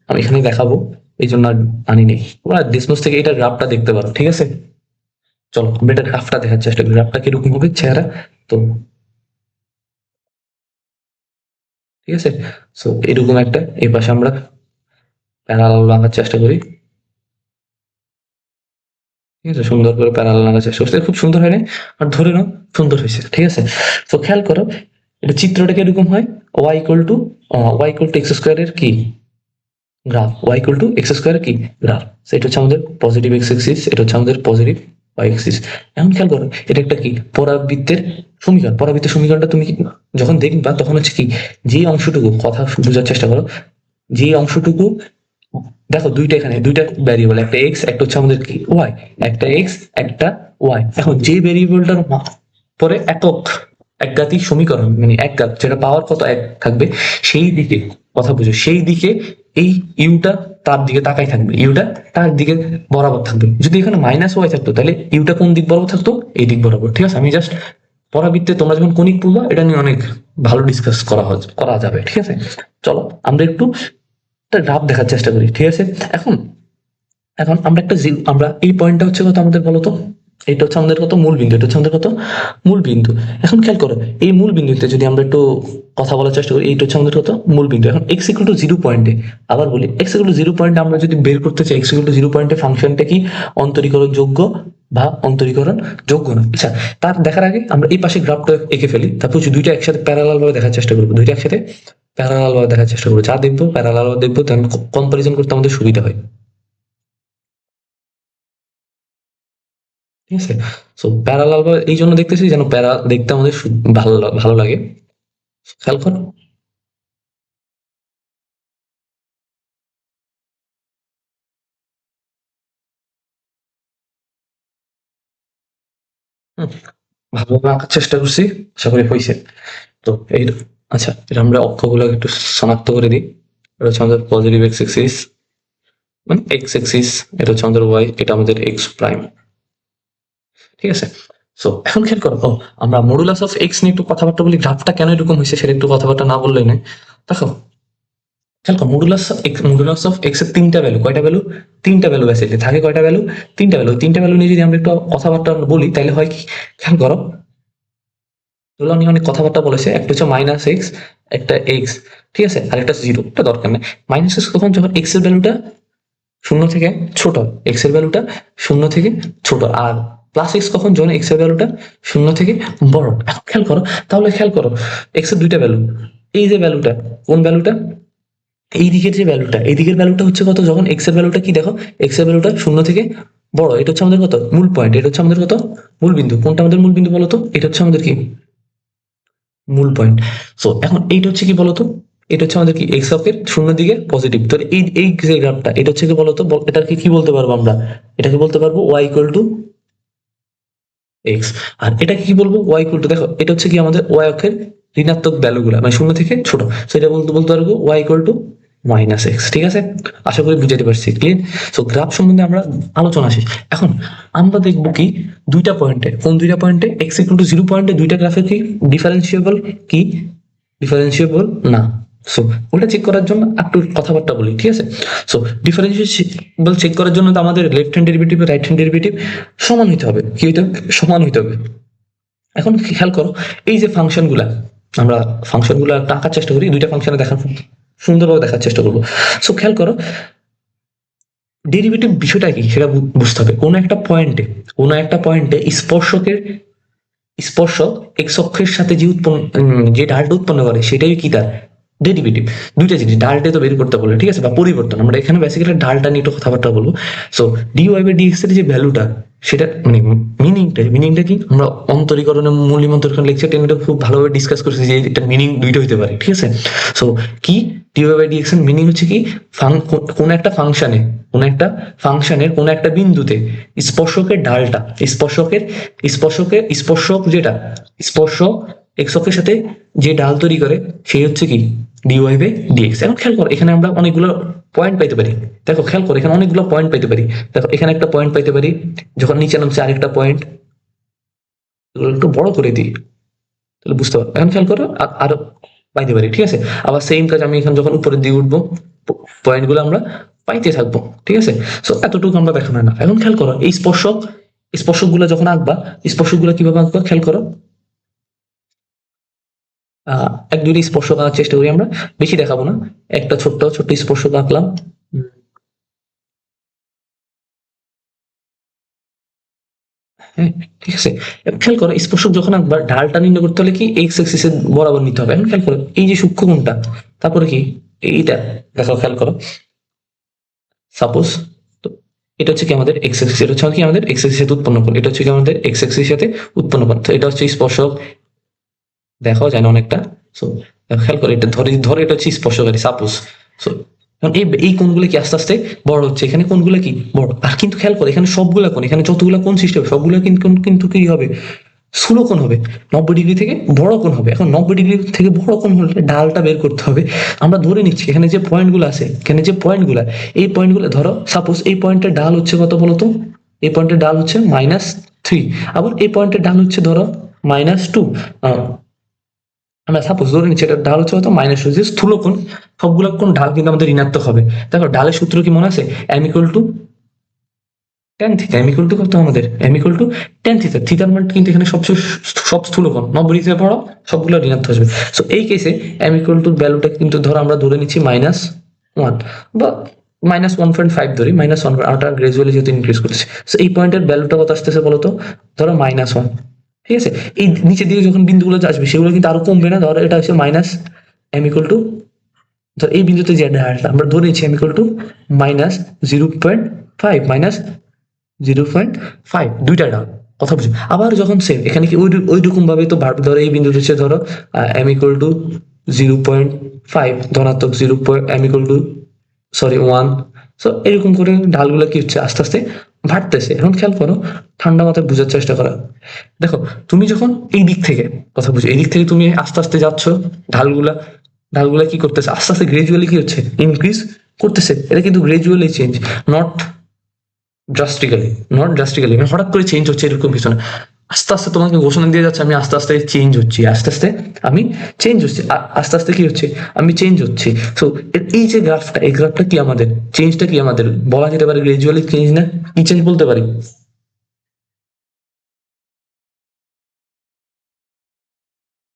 আমি এখানে দেখাবো এই জন্য আর আনি নেই। তোমরা ডেসপোজ থেকে এটা গ্রাফটা দেখতে পারো, ঠিক আছে? চলো আমরা এটা গ্রাফটা দেখার চেষ্টা করি, গ্রাফটা কিরকম হবে চেহারা। তো ঠিক আছে, সো এরকম একটা এই পাশে আমরা প্যারালাল আঁকার চেষ্টা করি, ঠিক আছে? সুন্দর করে প্যারালাল আঁকার চেষ্টা করতে খুব সুন্দর হয় না? আর ধরে নাও সুন্দর হয়েছে, ঠিক আছে? তো খেয়াল করো এটা চিত্রটা কিরকম হয়? ওয়াই ইকুয়াল টু এক্স স্কোয়ারের কি graph, Y equal to X square কি গ্রাফ। এটা হচ্ছে আমাদের পজিটিভ এক্স এক্সিস, এটা হচ্ছে আমাদের পজিটিভ ওয়াই এক্সিস। এখন খেয়াল করো এটা একটা কি পরাবৃত্তের সমীকরণ। পরাবৃত্তের সমীকরণটা তুমি যখন দেখবা তখন হচ্ছে কি, যে অংশটুকু, কথা বোঝার চেষ্টা করো, যে অংশটুকু, দেখো দুইটা এখানে দুইটা ভ্যারিয়েবল, একটা এক্স একটা হচ্ছে আমাদের কি ওয়াই, একটা এক্স একটা ওয়াই। এখন যে ভ্যারিয়েবলটার পরে একক একঘাতিক সমীকরণ, মানে একঘাত, যেটা পাওয়ার কত এক থাকবে, সেই দিকে, কথা বুঝো, সেই দিকে এই ইউটা তার দিকে তাকাই থাকবে, ইউটা তার দিকে বরাবর থাকবে। যদি এখানে মাইনাস ওয়াই থাকতো তাহলে ইউটা কোন দিক বরাবর থাকতো? এই দিক বরাবর, ঠিক আছে? আমি জাস্ট পরাবৃত্তে তোমরা যখন কণিক পড়বা এটা নিয়ে অনেক ভালো ডিসকাস করা যাবে, ঠিক আছে? চলো আমরা একটু একটা গ্রাফ দেখার চেষ্টা করি, ঠিক আছে? এখন এখন আমরা একটা আমরা এই পয়েন্টটা হচ্ছে কত আমাদের বলতো? এটা হচ্ছে আমাদের কত মূল বিন্দু, এটা হচ্ছে আমাদের কত মূল বিন্দু। এখন খেয়াল করো এই মূল বিন্দুতে যদি আমরা একটু কথা বলার চেষ্টা করি, এইটা হচ্ছে আমাদের কত মূল বিন্দু। এখন এক্স ইকুয়াল টু জিরো পয়েন্টে, আবার বলি এক্স ইকুয়াল টু জিরো পয়েন্টে আমরা যদি বের করতে চাই এক্স ইকুয়াল টু জিরো পয়েন্টে ফাংশনটা কি অন্তরীকরণ যোগ্য বা অন্তরীকরণ যোগ্য না। আচ্ছা, তার দেখার আগে আমরা এই পাশে গ্রাফটা এঁকে ফেলি, তারপর দুইটা একসাথে প্যারালাল ভাবে দেখার চেষ্টা করবো, দুইটা একসাথে প্যারালাল ভাবে দেখার চেষ্টা করবো, যা দেখবো প্যারালাল ভাবে দেখবো, তেমন কম্পারিজন করতে আমাদের সুবিধা হয়, ঠিক আছে। সো প্যারালাল এই জন্য দেখতেছি যেন প্যারা দেখতে আমাদের ভালো লাগে। খেয়াল কর, হুম, ভালোভাবে আঁকার চেষ্টা করছি, আশা করি হয়েছে। তো এই, আচ্ছা এটা আমরা অক্ষগুলো একটু শনাক্ত করে দিই। এটা হচ্ছে আমাদের পজিটিভ এক্স এক্সিস, মানে এক্স এক্সিস, এটা হচ্ছে আমাদের ওয়াই, এটা আমাদের এক্স প্রাইম। ঠিক আছে। সো এখন খেয়াল করো, আমরা মডুলাস অফ এক্স নিয়ে একটু কথাবার্তা বলি, গ্রাফটা কেন এরকম হয়েছে সেটা একটু কথাবার্তা না বললেই নয়। দেখো খেয়াল করো, মডুলাস অফ এক্স এর তিনটা ভ্যালু, কয়টা ভ্যালু? তিনটা ভ্যালু বেসিক্যালি থাকে, কয়টা ভ্যালু? তিনটা ভ্যালু। তিনটা ভ্যালু নিয়ে যদি আমরা একটু কথাবার্তা বলি তাহলে হয় কি, খেয়াল করো, ধরলাম নিয়ে অনেক কথাবার্তা বলেছে, একটা হচ্ছে মাইনাস এক্স, একটা এক্স, ঠিক আছে, আর একটা জিরো, এটা দরকার নেই। মাইনাস এক্স কখন? যখন এক্স এর ভ্যালুটা শূন্য থেকে ছোট, এক্স এর ভ্যালুটা শূন্য থেকে ছোট। আর প্লাস এক্স কখন? যখন এক্স এর ভ্যালুটা শূন্য থেকে বড়। এখন খেয়াল করো, তাহলে খেয়াল করো, এক্স এর দুইটা ভ্যালু, এই যে ভ্যালুটা, কোন ভ্যালুটা? এই দিকের যে ভ্যালুটা, এই দিকের ভ্যালুটা হচ্ছে কত? যখন এক্স এর ভ্যালুটা কি দেখো, এক্স এর ভ্যালুটা শূন্য থেকে বড়, এটা হচ্ছে আমাদের কত? মূল পয়েন্ট। এটা হচ্ছে আমাদের কত? মূল বিন্দু। কোনটা আমাদের মূল বিন্দু বলতো? এটা হচ্ছে আমাদের কি মূল পয়েন্ট। সো এখন এইটা হচ্ছে কি বলতো, এটা হচ্ছে আমাদের কি এক্স অক্ষের শূন্য দিকে পজিটিভ। তো এই এই যে গ্রাফটা, এটা হচ্ছে কি বলতো, এটাকে কি বলতে পারবো আমরা? এটাকে বলতে পারবো ওয়াই ইকুয়াল টু এক্স। আর এটাকে কি বলবো? ওয়াই ইকুয়াল টু, দেখো এটা হচ্ছে কি আমাদের ওয়াই অক্ষের ঋণাত্মক ভ্যালুগুলো, মানে শূন্য থেকে ছোট। সো এটা বলতে বলতে পারবো Y equal to minus X. ঠিক আছে, আশা করি বুঝাতে পারছি, ক্লিয়ার? সো গ্রাফ সম্বন্ধে আমরা আলোচনা শেষ। এখন আমরা দেখবো কি দুইটা পয়েন্টে, কোন দুইটা পয়েন্টে? এক্স ইকুয়াল টু জিরো পয়েন্টে দুইটা গ্রাফের কি ডিফারেন্সিয়েবল, কি ডিফারেন্সিয়েবল না। সো ওটা চেক করার জন্য একটু কথাবার্তা বলি, ঠিক আছে? সো ডিফারেন্সিয়েবল চেক করার জন্য তো আমাদের left hand derivative right hand derivative সমান হইতে হবে। কি হইতে হবে? সমান হইতে হবে। এখন খেয়াল করো, এই যে ফাংশনগুলা, আমরা ফাংশনগুলো একটা আঁকার চেষ্টা করি, দুইটা ফাংশনে দেখার সুন্দরভাবে দেখার চেষ্টা করবো। সো খেয়াল করো, ডেরিভেটিভ বিষয়টা কি সেটা বুঝতে হবে। কোনো একটা পয়েন্টে স্পর্শকের স্পর্শক এক্স অক্ষের সাথে যে যে ঢালটা উৎপন্ন করে সেটাই কি তার ডেরিভেটিভ। দুইটা জিনিস, ঢালটা তো বের করতে বলে, ঠিক আছে, বা পরিবর্তন। আমরা এখানে বেসিক্যালি ঢালটা নিয়ে একটু কথাবার্তা বলবো। সো ডিওয়াই বাই ডিএক্স এর যে ভ্যালুটা, সেটা মানে মিনিংটা কি, আমরা অন্তরীকরণে মূল্যমন্তরীকরণ লেকচার টেনটা খুব ভালোভাবে ডিসকাস করছি যে এটা মিনিং দুইটা হইতে পারে, ঠিক আছে? সো কি ডিওয়াই বাই ডিএক্স এর মিনিং হচ্ছে কি, কোন একটা ফাংশনে, কোন একটা বিন্দুতে স্পর্শকের ঢালটা, স্পর্শক যেটা স্পর্শক এক্স অক্ষের সাথে যে ঢাল তৈরি করে সেই হচ্ছে কি ডিওয়াই বাই ডিএক্স। এখন খেয়াল করো, এখানে আমরা অনেকগুলো পয়েন্ট পাইতে পারি। দেখো খেয়াল করো, এখানে অনেকগুলো পয়েন্ট পাইতে পারি। দেখো এখানে একটা পয়েন্ট পাইতে পারি, যখন নিচে নামছে আরেকটা পয়েন্ট, একটু বড় করে দিই তাহলে বুঝতে পারবো। এখন খেয়াল করো, আরো পাইতে পারি, ঠিক আছে? আবার সেম কাজ আমি এখন যখন উপরের দিকে উঠবো, পয়েন্ট গুলো আমরা পাইতে থাকবো, ঠিক আছে? সো এতটুকু আমরা দেখানো না। এখন খেয়াল করো, এই স্পর্শক গুলো যখন আঁকবা, স্পর্শক গুলো কিভাবে আঁকবা খেয়াল করো। এক দুইটা স্পর্শক আঁকার চেষ্টা করি আমরা, বেশি দেখাবো না। একটা ছোট্ট ছোট্ট স্পর্শক আঁকলাম। হ্যাঁ, ঠিক আছে। এবার খেয়াল করো, স্পর্শক যখন আঁকবা ঢালটা নির্ণয় করতে হলে কি এক্স এক্সিস এর বরাবর নিতে হবে। এখন খেয়াল করো, এই যে সূক্ষ্ম কোণটা, তারপরে কি এইটা, দেখো খেয়াল করো, সাপোজ, তো এটা হচ্ছে কি আমাদের এক্স এক্সিস, এটা হচ্ছে কি আমাদের এক্স এক্সিস সাথে উৎপন্ন করে, এটা হচ্ছে কি আমাদের এক্স এক্সিস সাথে উৎপন্ন করে। তো এটা হচ্ছে স্পর্শক, দেখাও যায় না অনেকটা। সো খেয়াল করো, এটা ধরে ধরে এটা হচ্ছে স্পর্শকারী, সাপোজ। সো এখন এই কোণগুলো কি আস্তে আস্তে বড় হচ্ছে, এখানে কোণগুলো কি বড়। আর কিন্তু খেয়াল করো, এখানে সবগুলা কোণ, এখানে যতগুলো কোণ সৃষ্টি হবে সবগুলো কিন্তু কিন্তু কি হবে, স্থূল কোণ হবে। 90 ডিগ্রি থেকে বড় কোণ হবে। এখন 90 ডিগ্রি থেকে বড় কোণ হলে ডালটা বের করতে হবে। আমরা ধরে নিচ্ছি এখানে যে পয়েন্টগুলো আছে, এখানে যে পয়েন্টগুলো, এই পয়েন্টগুলো ধরো, সাপোজ এই পয়েন্টের ডাল হচ্ছে কত বলতো, এই পয়েন্টের ডাল হচ্ছে -3, আবার এই পয়েন্টের ডাল হচ্ছে ধরো -2। আমরা সাপোজ ধরে নিচ্ছি এটা ঢাল হচ্ছে কত, -2, যে স্থূল কোণ, সবগুলো কোণ ঢাল কিন্তু আমাদের ঋণাত্মক হবে। দেখো ঢালের সূত্র কি মনে আছে? m equal to tan theta. m equal to কত আমাদের? m equal to tan theta. থিটার মান কিন্তু এখানে সব স্থূল কোণ, 90 ডিগ্রি বড়, সবগুলো ঋণাত্মক আসবে। সো এই কেসে m ইকুয়াল টু ভ্যালুটা কিন্তু ধরো আমরা ধরে নিচ্ছি -1 বা -1.5 ধরি, -1, আটা গ্রাজুয়ালি যেহেতু ইনক্রিজ করছে। সো এই পয়েন্টের ভ্যালুটা কত আসতেছে বলতো, ধরো -1, ঠিক আছে? এই নিচের দিকে যখন বিন্দুগুলো আসবে সেগুলো কিন্তু আরো কমবে না। ধরো এটা হচ্ছে মাইনাস m ইকুয়াল টু, ধর এই বিন্দুতে যে ঢালটা আমরা ধরে নিচ্ছি m ইকুয়াল টু -0.5, -0.5, দুইটা ঢাল। কথা বুঝো। আবার যখন সেম এখানে কি ওই রকম ভাবে তো ভার্ব ধরো এই বিন্দু হচ্ছে ধরো এম ইকুয়াল টু 0.5 ধনাত্মক 0 M equal to sorry 1। So এরকম করে ঢালগুলো কি হচ্ছে আস্তে আস্তে বাড়তেছে। এখন খেয়াল করো, ঠান্ডা মাথায় বোঝার চেষ্টা করো। দেখো তুমি যখন এই দিক থেকে কথা বুঝো, এই দিক থেকে তুমি আস্তে আস্তে যাচ্ছ, ঢালগুলা ঢালগুলা কি করতেছে আস্তে আস্তে গ্রাজুয়ালি কি হচ্ছে ইনক্রিজ করতেছে। এটা কিন্তু গ্রাজুয়ালি চেঞ্জ, নট ড্রাস্টিক্যালি মানে হঠাৎ করে চেঞ্জ হচ্ছে এরকম কিছু না। আস্তে আস্তে তোমাকে ঘোষণা দিয়ে যাচ্ছে আমি আস্তে আস্তে চেঞ্জ হচ্ছি, আস্তে আস্তে আমি চেঞ্জ হচ্ছি, আস্তে আস্তে কি হচ্ছে আমি চেঞ্জ হচ্ছি। তো এই যে গ্রাফটা, এই গ্রাফটা কি আমাদের চেঞ্জটা কি আমাদের বলা যেতে পারে গ্রাজুয়ালি চেঞ্জ না? কি চেঞ্জ বলতে পারি?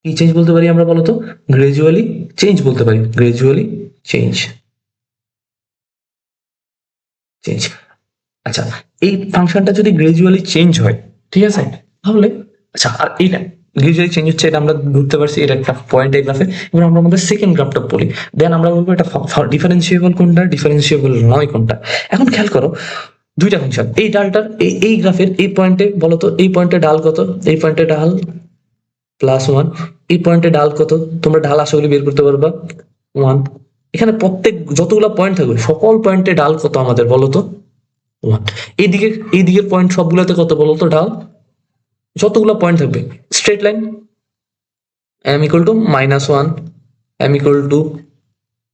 কি চেঞ্জ বলতে পারি আমরা বলতো? গ্রাজুয়ালি চেঞ্জ বলতে পারি, গ্রাজুয়ালি চেঞ্জ চেঞ্জ। আচ্ছা, এই ফাংশনটা যদি গ্রাজুয়ালি চেঞ্জ হয়, ঠিক আছে, তাহলে আচ্ছা আর এইটা গ্রাজুয়ালি চেঞ্জ হচ্ছে এটা আমরা ধরতে পারছি, এটা একটা পয়েন্ট এই গ্রাফে। এবার আমরা আমাদের সেকেন্ড গ্রাফটা বলি, দেন আমরা বলবো এটা ডিফারেন্সিয়েবল কোনটা, ডিফারেন্সিয়েবল নয় কোনটা। এখন খেয়াল করো দুইটা ফাংশন, এই ডালটার এই গ্রাফের এই পয়েন্টে বলো তো, এই পয়েন্টে ডাল কত? এই পয়েন্টে ডাল +1, এই পয়েন্টে ডাল কত? তোমরা ঢাল আশা করি বের করতে পারবা 1। এখানে প্রত্যেক যতগুলো পয়েন্ট থাকবে সকল পয়েন্টে ডাল কত আমাদের বলো তো? 1। এইদিকে এই দিকের পয়েন্ট সবগুলোতে কত বলো তো ডাল? যতগুলো পয়েন্ট থাকবে straight line m equal to -1, m equal to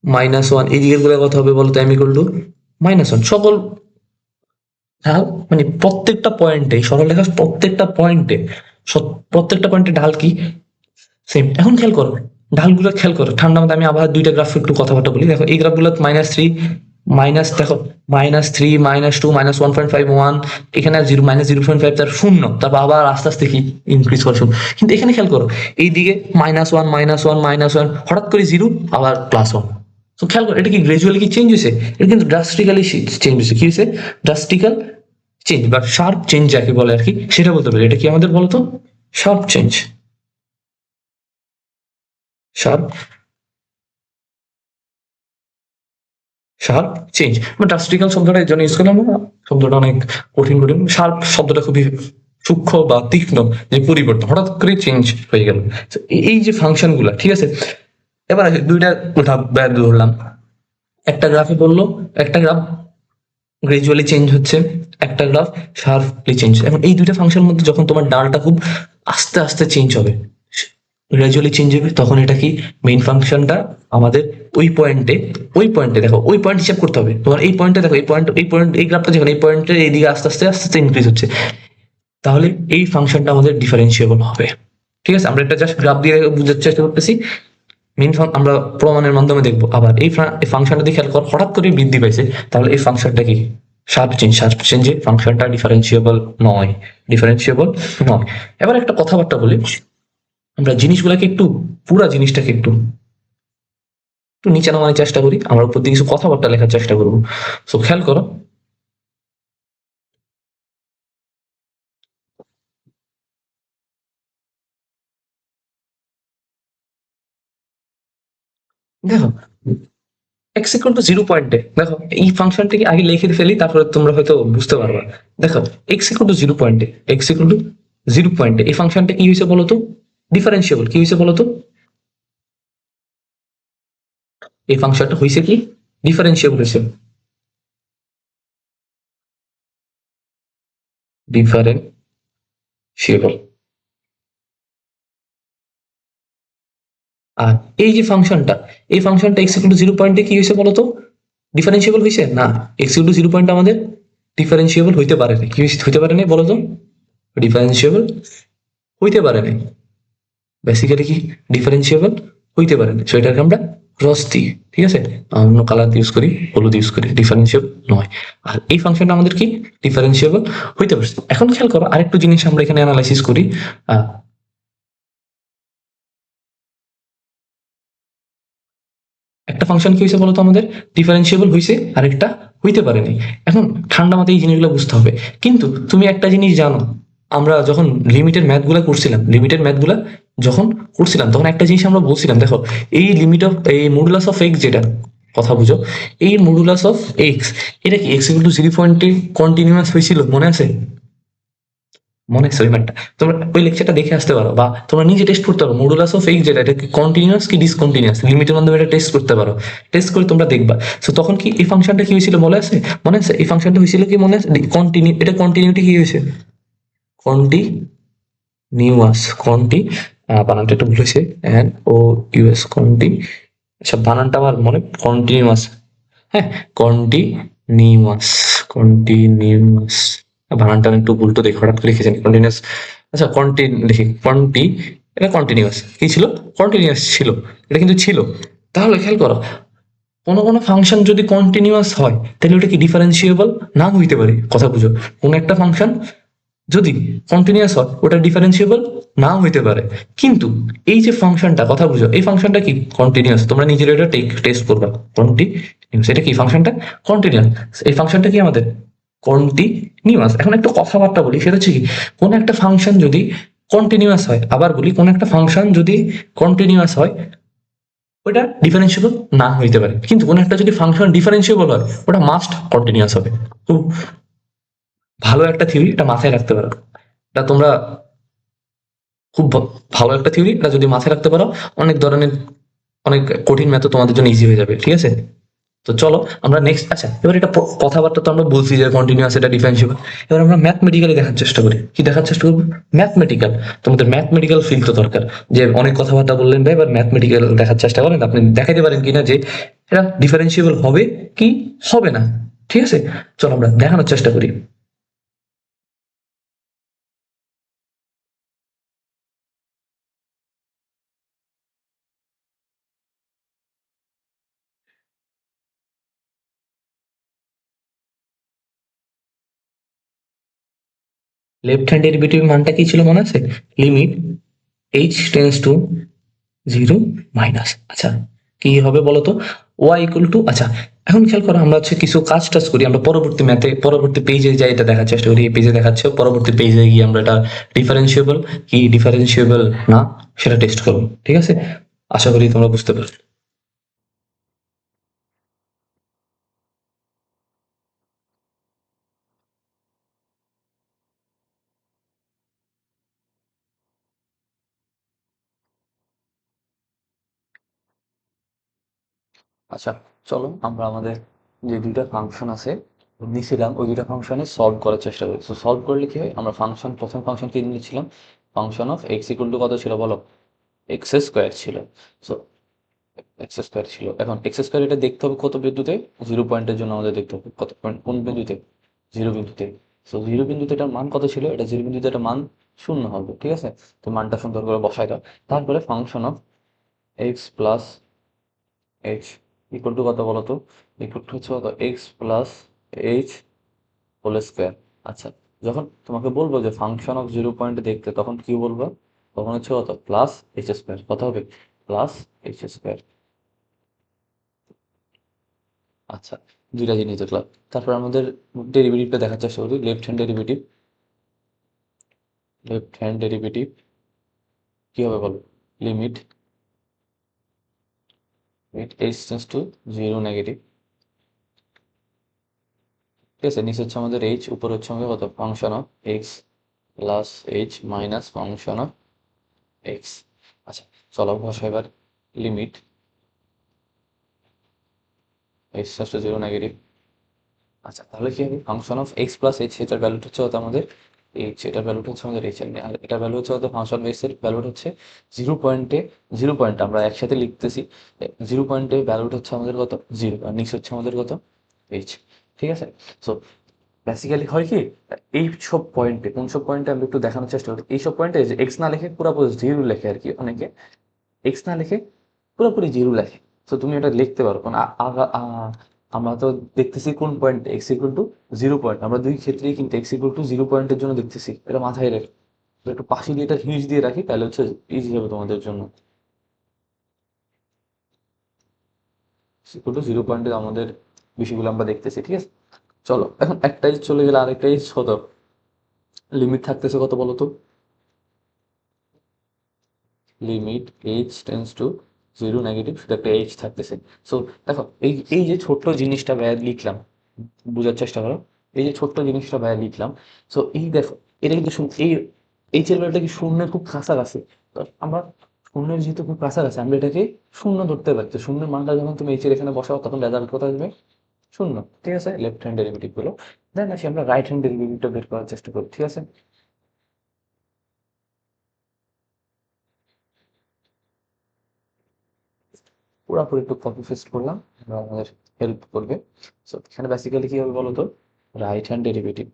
-1, এই দিকের গুলো কত হবে বলো তো? m equal to -1। সকল ঢাল মানে প্রত্যেকটা পয়েন্টে সরলরেখার প্রত্যেকটা পয়েন্টে ঢাল কি সেম। এখন খেয়াল করো ঢালগুলো, খেয়াল করো ঠান্ডা মাথায় আমি আবার দুইটা গ্রাফ একটু কথাবার্তা বলি। দেখো এই গ্রাফগুলো -3 মাইনাস, দেখো -3 -2 -1.5 1, এখানে 0 -0.5 তার শূন্য, তারপর আবার আস্তে আস্তে কি ইনক্রিজ করে শূন্য। কিন্তু এখানে খেয়াল করো এইদিকে -1 -1 হঠাৎ করে 0 আবার +1। তো খেয়াল করো এটা কি গ্রাজুয়ালি কি চেঞ্জ হয়েছে? এটা কিন্তু ড্রাস্টিক্যালি চেঞ্জ হয়েছে। কি হয়েছে? ড্রাস্টিক্যাল চেঞ্জ বা শার্প চেঞ্জ যাকে বলে আর কি, সেটা বলতে পারি। এটা কি আমাদের বলতো? Sharp change, sharp sharp change. মানে ড্রাস্টিক্যাল শব্দটা এর জন্য ইউজ করলাম না, শব্দটা অনেক কঠিন। শার্প শব্দটা খুবই সূক্ষ্ম বা তীক্ষ্ণ, যে পরিবর্তন হঠাৎ করে চেঞ্জ হয়ে গেল। এই যে ফাংশন গুলা, ঠিক আছে। এবার দুইটা ধাপ ধরলাম, একটা গ্রাফে বললো একটা গ্রাফ গ্রাজুয়ালি চেঞ্জ হচ্ছে, একটা গ্রাফ শার্পলি চেঞ্জ। এখন এই দুইটা ফাংশনের মধ্যে যখন তোমার ডালটা খুব আস্তে আস্তে চেঞ্জ হবে, গ্রাজুয়ালি চেঞ্জ হবে, তখন এটা কি মেইন ফাংশনটা আমাদের ওই পয়েন্টে দেখো, ওই পয়েন্ট হিসাব করতে হবে তোমার। এই পয়েন্টে দেখো, এই পয়েন্ট এই গ্রাফটা যখন এই পয়েন্টের এইদিকে আস্তে আস্তে আস্তে আস্তে ইনক্রিজ হচ্ছে, তাহলে এই ফাংশনটা আমাদের ডিফারেন্সিয়েবল হবে। ঠিক আছে, আমরা এটা জাস্ট গ্রাফ দিয়ে বোঝার চেষ্টা করতেছি, মেইন আমরা প্রমাণের মাধ্যমে দেখবো। আবার এই ফাংশনটা দিয়ে খেয়াল কর হঠাৎ করে বৃদ্ধি পাইছে, তাহলে এই ফাংশনটা কি শার্প চেঞ্জে ফাংশনটা ডিফারেন্সিয়েবল নয়। এবার একটা কথাবার্তা বলি, আমরা জিনিসগুলোকে একটু পুরা জিনিসটাকে একটু একটু নিচে নামানোর চেষ্টা করি, আমরা উপর দিয়ে কিছু কথাবার্তা লেখার চেষ্টা করবো। সো খেয়াল করো, দেখো এক্স ইকুয়াল টু 0 পয়েন্টে, দেখো এই ফাংশনটাকে আগে লিখে ফেলি, তারপরে তোমরা হয়তো বুঝতে পারবা। দেখো এক্স ইকুয়াল টু 0 পয়েন্টে, এই ফাংশনটা কি হয়েছে বলতো? ডিফারেন্সিয়েবল। কি হয়েছে বলতো? এই ফাংশনটা হয়েছে কি ডিফারেন্সিয়েবল হয়েছে, ডিফারেন্সিয়েবল। আর এই ফাংশনটা এক্স ইকুয়াল টু 0 পয়েন্টে কি হয়েছে বলতো? ডিফারেন্সিয়েবল হয়েছে না। এক্স ইকুয়াল টু 0 পয়েন্ট আমাদের ডিফারেন্সিয়েবল হইতে পারে না। কি হইতে পারে না বলতো? ডিফারেন্সিয়েবল হইতে পারে না। বেসিক্যালি কি ডিফারেন্সিয়েবল হইতে পারে না, সেটাকে আমরা ক্রস দিই। ঠিক আছে, অন্য কালার ইউজ করি, হলুদ ইউজ করি, ডিফারেন্সিয়েবল নয়। আর এই ফাংশনটা আমাদের কি ডিফারেন্সিয়েবল হইতে পারছে। এখন খেয়াল করো আরেকটু জিনিস আমরা এখানে অ্যানালাইসিস করি। একটা ফাংশন কি হয়েছে বলতো আমাদের ডিফারেন্সিয়েবল হয়েছে, আরেকটা হইতে পারেনি। এখন ঠান্ডা মাথায় এই জিনিসগুলো বুঝতে হবে। কিন্তু তুমি একটা জিনিস জানো, আমরা যখন লিমিটের ম্যাথগুলা করছিলাম তখন একটা জিনিস আমরা বলছিলাম, দেখো এই মডুলাস অফ এক্স, যেটা কথা বুঝো, এই মডুলাস অফ এক্স, এটা কি এক্স ইকুয়াল টু 0 পয়েন্টে কন্টিনিউয়াস হয়েছিল, মনে আছে? মনে আছে ওই ম্যাথটা? তোমরা ওই লেকচারটা দেখে আসতে পারো, বা তোমরা নিজে টেস্ট করতে পারো মডুলাস অফ এক্স যেটা, এটা কি কন্টিনিউয়াস কি ডিসকন্টিনিউয়াস, লিমিটের মাধ্যমে এটা টেস্ট করতে পারো। টেস্ট করে তোমরা দেখবা। সো তখন কি এই ফাংশনটা কি হয়েছিল মনে আছে? মনে আছে এই ফাংশনটা হয়েছিল কি মনে আছে? কন্টিনিউ, এটা কন্টিনিউটি কি হয়েছে? কন্টিনিউয়াস, বানানটা একটু ভুল হয়েছে, এন ও ইউএস কন্টি, আচ্ছা বানানটা আমার মনে, কন্টিনিউয়াস, হ্যাঁ কন্টিনিউয়াস, কন্টিনিউয়াস, বানানটা আমি একটু উল্টো দেখে হঠাৎ করে লিখেছেন কন্টিনিউয়াস, আচ্ছা দেখি এটা কন্টিনিউয়াস কি ছিল? কন্টিনিউয়াস ছিল, এটা কিন্তু ছিল। তাহলে খেয়াল করো, কোনো কোনো ফাংশন যদি কন্টিনিউয়াস হয় তাহলে ওটা কি ডিফারেন্সিয়েবল না হইতে পারে, কথা বুঝো। কোনো একটা ফাংশন যদি কন্টিনিউয়াস হয় ওটা ডিফারেন্সিয়েবল নাও হইতে পারে। কিন্তু এই যে ফাংশনটা, কথা বুঝো, এই ফাংশনটা কি কন্টিনিউয়াস, তোমরা নিজেরা এটা টেস্ট করবা। কন্টিনিউয়াস, এটা কি ফাংশনটা কন্টিনিউয়াস, এই ফাংশনটা কি আমাদের কন্টিনিউয়াস। এখন একটা কথাবার্তা বলি, সেটা হচ্ছে কি, কোন একটা ফাংশন যদি কন্টিনিউয়াস হয়, আবার বলি কোন একটা ফাংশন যদি কন্টিনিউয়াস হয় ওটা ডিফারেন্সিয়েবল না হইতে পারে, কিন্তু কোন একটা যদি ফাংশন ডিফারেন্সিয়েবল হয় ওটা মাস্ট কন্টিনিউয়াস হবে। খুব ভালো একটা থিওরি, এটা মাথায় রাখতে পারো। এটা তোমরা খুব ভালো একটা থিওরি, এটা যদি মাথায় রাখতে পারো অনেক ধরনের, অনেক কঠিন ম্যাথ তোমাদের জন্য ইজি হয়ে যাবে, ঠিক আছে? তো চলো আমরা নেক্সট, আচ্ছা এবার এটা কথাবার্তা তো আমরা বলছি যে কন্টিনিউয়াস এটা ডিফারেন্সিয়েবল, এবার আমরা ম্যাথমেটিক্যালি দেখার চেষ্টা করি। কি দেখার চেষ্টা করবো? ম্যাথমেটিক্যাল। তোমাদের ম্যাথমেটিক্যাল ফিল তো দরকার, যে অনেক কথাবার্তা বললেন ভাই, এবার ম্যাথমেটিক্যাল দেখার চেষ্টা করেন, আপনি দেখাইতে পারেন কিনা যে এটা ডিফারেন্সিয়েবল হবে কি হবে না, ঠিক আছে? চলো আমরা দেখানোর চেষ্টা করি। লেফট হ্যান্ড ডেরিভেটিভ মানটা কি ছিল মনে আছে? Limit H tends to zero minus, আচ্ছা কি হবে বলতো? ওয়াই ইকুয়াল টু, আচ্ছা এখন খেয়াল করো, আমরা হচ্ছে কিছু কাজ টাজ করি, আমরা পরবর্তী ম্যাথে পরবর্তী পেজে যাই, এটা দেখার চেষ্টা করি। এই পেজে দেখাচ্ছে, পরবর্তী পেজে গিয়ে আমরা এটা ডিফারেন্সিয়েবল কি ডিফারেন্সিয়েবল না সেটা টেস্ট করবো, ঠিক আছে? আশা করি তোমরা বুঝতে পারছো। আচ্ছা চলো আমরা আমাদের যে দুইটা ফাংশন আছে নিয়েছিলাম, ওই দুইটা ফাংশনে সলভ করার চেষ্টা করি। তো সলভ করলে কি হয়, আমরা ফাংশন, প্রথম ফাংশন কি নিয়েছিলাম? Function of x equal to কত ছিল বলো? এক্স স্কোয়ার ছিল। সো এক্স স্কোয়ার ছিল, এখন এক্স স্কোয়ার এটা দেখতে হবে কত বিন্দুতে? জিরো পয়েন্টের জন্য আমাদের দেখতে হবে কত পয়েন্ট, কোন বিন্দুতে? জিরো বিন্দুতে। সো জিরো বিন্দুতে এটার মান কত ছিল? এটা জিরো বিন্দুতে এটা মান শূন্য হবে, ঠিক আছে? তো মানটা সুন্দর করে বসাই দাও। তারপরে function of x plus H equal to কত বলো তো? ইকুয়াল টু হচ্ছে কত? X plus H whole square. আচ্ছা, যখন তোমাকে বলবো যে ফাংশন অফ জিরো পয়েন্ট দেখতে, তখন কি বলবো? তখন হচ্ছে কত? Plus H square. কত হবে? Plus H square. আচ্ছা, দুইটা জিনিস দেখলাম। তারপর আমাদের ডেরিভেটিভটা দেখার চেষ্টা করি। Left hand derivative, left hand derivative কি হবে বলো? Limit H tends to zero negative, ঠিক আছে? নিচে হচ্ছে আমাদের এইচ, উপর হচ্ছে আমাদের কত? Function of x plus H minus function of x. আচ্ছা চলো বসো এবার। Limit H tends to zero negative. আচ্ছা তাহলে কি হবে? Function of x plus h, এটার ভ্যালুটা হচ্ছে কত আমাদের? এইচ, এটার ভ্যালুটা হচ্ছে আমাদের এইচ, আর এটার ভ্যালু হচ্ছে কত? ফাংশন অফ এক্স এর ভ্যালুটা হচ্ছে জিরো পয়েন্টে, জিরো পয়েন্ট আমরা একসাথে লিখতেছি। জিরো পয়েন্টে ভ্যালুটা হচ্ছে আমাদের কত? জিরো, আর নিচে হচ্ছে আমাদের কত? এইচ, ঠিক আছে? সো বেসিক্যালি হয় কি, এই সব পয়েন্টে, কোন সব পয়েন্টে আমরা একটু দেখানোর চেষ্টা করি, এই সব পয়েন্টে যে এক্স না লিখে পুরোপুরি জিরো লেখে আর কি, অনেকে এক্স না লিখে পুরোপুরি জিরো লেখে। তো তুমি এটা লিখতে পারো, কারণ আমরা তো দেখতেছি কোন point x equal to zero point, আমরা দুই ক্ষেত্রেই কিন্তু এক্স ইকুয়াল টু জিরো পয়েন্টের জন্য দেখতেছি, এটা মাথায় রেখে একটু পাশে দিয়ে এটা হিন্স দিয়ে রাখি, তাহলে হচ্ছে ইজি হবে তোমাদের জন্য। ইকুয়াল টু জিরো পয়েন্টে আমাদের বিষয়গুলো আমরা দেখতেছি, ঠিক আছে? চলো এখন একটাই চলে গেলে আরেকটাই কত? লিমিট থাকতেছে কত বলো তো? Limit H tends to zero negative, সেটা একটা এইচ থাকতেছে। সো দেখো, এই এই যে ছোট্ট জিনিসটা ভাইয়া লিখলাম, বোঝার চেষ্টা করো। এই যে ছোট্ট জিনিসটা ভাইয়া লিখলাম, সো এই দেখো, এটা কিন্তু এই এইচ এর ভ্যালুটা কি শূন্যের খুব কাছাকাছি। তো আমরা শূন্যের যেহেতু খুব কাছাকাছি আমরা এটাকে শূন্য ধরতে পারি। তো শূন্যের মানটা যখন তুমি এইচ এর এখানে বসাও তখন রেজাল্ট কত আসবে? শূন্য। ঠিক আছে, লেফট হ্যান্ড ডেরিভেটিভ গুলো। দেন আসি আমরা রাইট হ্যান্ড ডেরিভেটিভটা বের করার চেষ্টা করি। ঠিক আছে, পুরোপুরি একটু কপি পেস্ট করলাম, এবার আমাদের হেল্প করবে। সো এখানে বেসিক্যালি কি হবে বলতো, right hand derivative,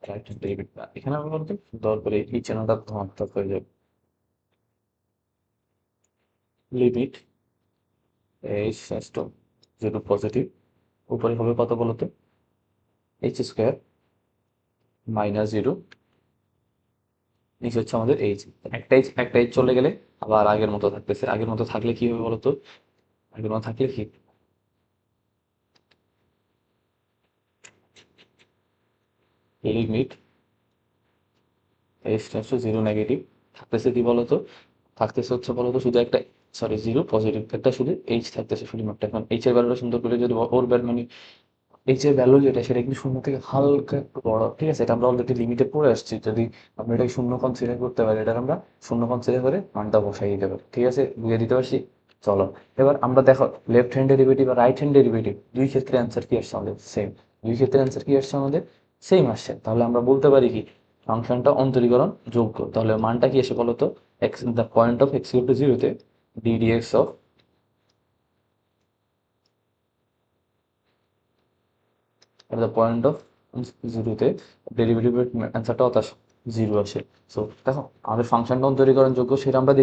right hand derivative এখানে আমি বলতো দর করে এই চ্যানেলটা ধনাত্মক হয়ে যাবে। Limit H tends to 0 positive, উপরে হবে কত বলতো, এইচ স্কোয়ার মাইনাস 0, নিচে হচ্ছে আমাদের এইচ। একটা এইচ চলে গেলে আবার আগের মতো থাকতেছে। আগের মতো থাকলে কি হবে বলতো, আগের মতো থাকলে কি limit H tends to 0 negative, থাকতেছে কি বলতো, থাকতেছে হচ্ছে বলতো শুধু একটা, সরি 0 পজিটিভ, একটা শুধু এইচ থাকতেছে শুধুমাত্র। এখন এইচ এর ভ্যালুটা সুন্দর করে যদি ওর ভ্যালু মানে এইচ এর ভ্যালু যেটা সেটা কিন্তু শূন্য থেকে হালকা একটু বড়। ঠিক আছে, এটা আমরা অলরেডি লিমিটে পড়ে আসছি। যদি আমরা এটাকে শূন্য কনসিডার করতে পারি, এটা আমরা শূন্য কনসিডার করে মানটা বসাই দিতে পারি। ঠিক আছে, বুঝিয়ে দিতে পারছি। চলো এবার আমরা দেখো লেফট হ্যান্ড ডেরিভেটিভ আর রাইট হ্যান্ড ডেরিভেটিভ দুই ক্ষেত্রে অ্যান্সার কি আসছে আমাদের সেম। দুই ক্ষেত্রে অ্যান্সার কি আসছে আমাদের সেম আসছে। তাহলে আমরা বলতে পারি কি ফাংশনটা অন্তরীকরণ যোগ্য। তাহলে মানটা কি এসে বলতো, x the point of x equal two 0 তে ddx of at the point of 0 তে ডেরিভেটিভের অ্যান্সারটা অত 0 আসে। সো দেখো আমাদের ফাংশনটা অন্তরীকরণযোগ্য সেটা আমরা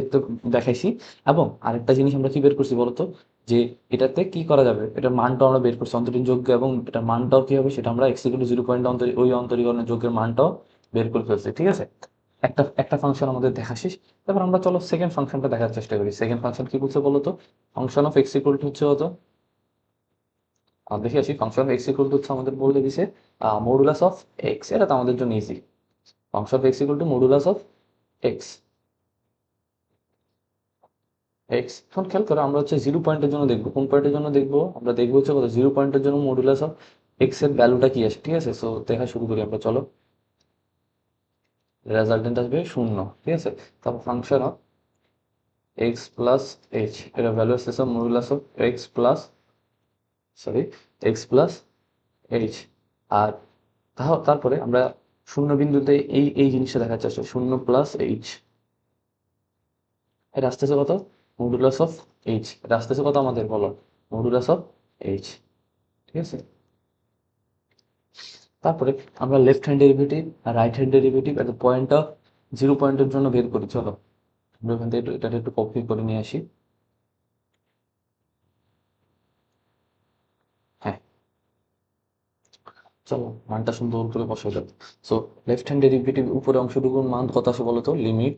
দেখাইছি। এবং আরেকটা জিনিস আমরা কি বের করছি বলতো, যে এটাতে কি করা যাবে, এটার মানটাও আমরা বের করছি অন্তরীকরণযোগ্য, এবং এটার মানটাও কি হবে সেটা আমরা এক্স ইকুয়াল টু 0 পয়েন্ট ওই অন্তরীকরণের যোগ্যের মানটাও বের করে ফেলছি। ঠিক আছে, একটা একটা ফাংশন আমাদের দেখা শেষ। এবার আমরা চলো সেকেন্ড ফাংশনটা দেখার চেষ্টা করি। সেকেন্ড ফাংশন কি বলছে বলতো, function of x equal to হচ্ছে কত, দেখে আসি। Function of x equal to হচ্ছে আমাদের বলে দিছে মডুলাস অফ এক্স, এটা তো আমাদের জন্য easy. Function of x equal to modulus of x, x. এখন খেয়াল করো আমরা হচ্ছে 0 পয়েন্টের জন্য দেখবো, কোন পয়েন্টের জন্য দেখবো, আমরা দেখবো হচ্ছে কত 0 পয়েন্টের জন্য মডুলাস অফ এক্স এর ভ্যালুটা কি আসে। ঠিক আছে, সো দেখা শুরু করি আমরা, চলো। রেজাল্টেন্ট আসবে শূন্য। ঠিক আছে, তারপর function of x plus h, এটা ভ্যালু আসতেছে modulus of x plus, sorry, x plus h. আর তারপরে আমরা শূন্য বিন্দুতে এই এই জিনিসটা দেখার চেষ্টা করি, শূন্য প্লাস এইচ, এটা আসতেছে কত, মডুলাস অফ এইচ, এটা আসতেছে কত আমাদের বলো, মডুলাস অফ এইচ। ঠিক আছে, তারপরে আমরা লেফট হ্যান্ড ডেরিভেটিভ আর right hand derivative at the point of 0 পয়েন্টের জন্য বের করি। চলো আমরা এখান থেকে এটা একটু কপি করে নিয়ে আসি। হ্যাঁ, চলো মানটা সুন্দর করে বসাই দাও। সো লেফট হ্যান্ড ডেরিভেটিভ উপরে অংশটুকুর মান কত আসে বলো তো, limit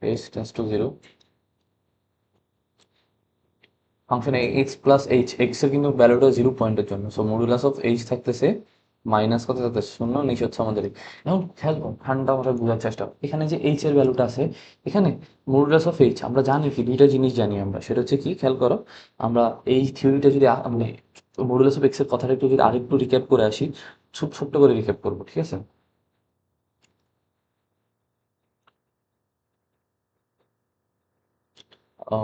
H tends to 0, function x plus H, x এর কিন্তু ভ্যালুটা 0 পয়েন্টের জন্য। সো মডুলাস অফ এইচ থাকতেছে মাইনাস কত থাকতেছে শূন্য, নিচে হচ্ছে আমাদের এই। এখন খেয়াল করো ঠান্ডা মাথায় বোঝার চেষ্টা করো। এখানে যে এইচ এর ভ্যালুটা আছে, এখানে মডুলাস অফ এইচ আমরা জানি কি, দুইটা জিনিস জানি আমরা, সেটা হচ্ছে কি, খেয়াল করো। আমরা এই থিওরিটা যদি মানে মডুলাস অফ এক্স এর কথাটা একটু যদি আরেকটু রিক্যাপ করে আসি, ছোট্ট করে রিক্যাপ করবো। ঠিক আছে,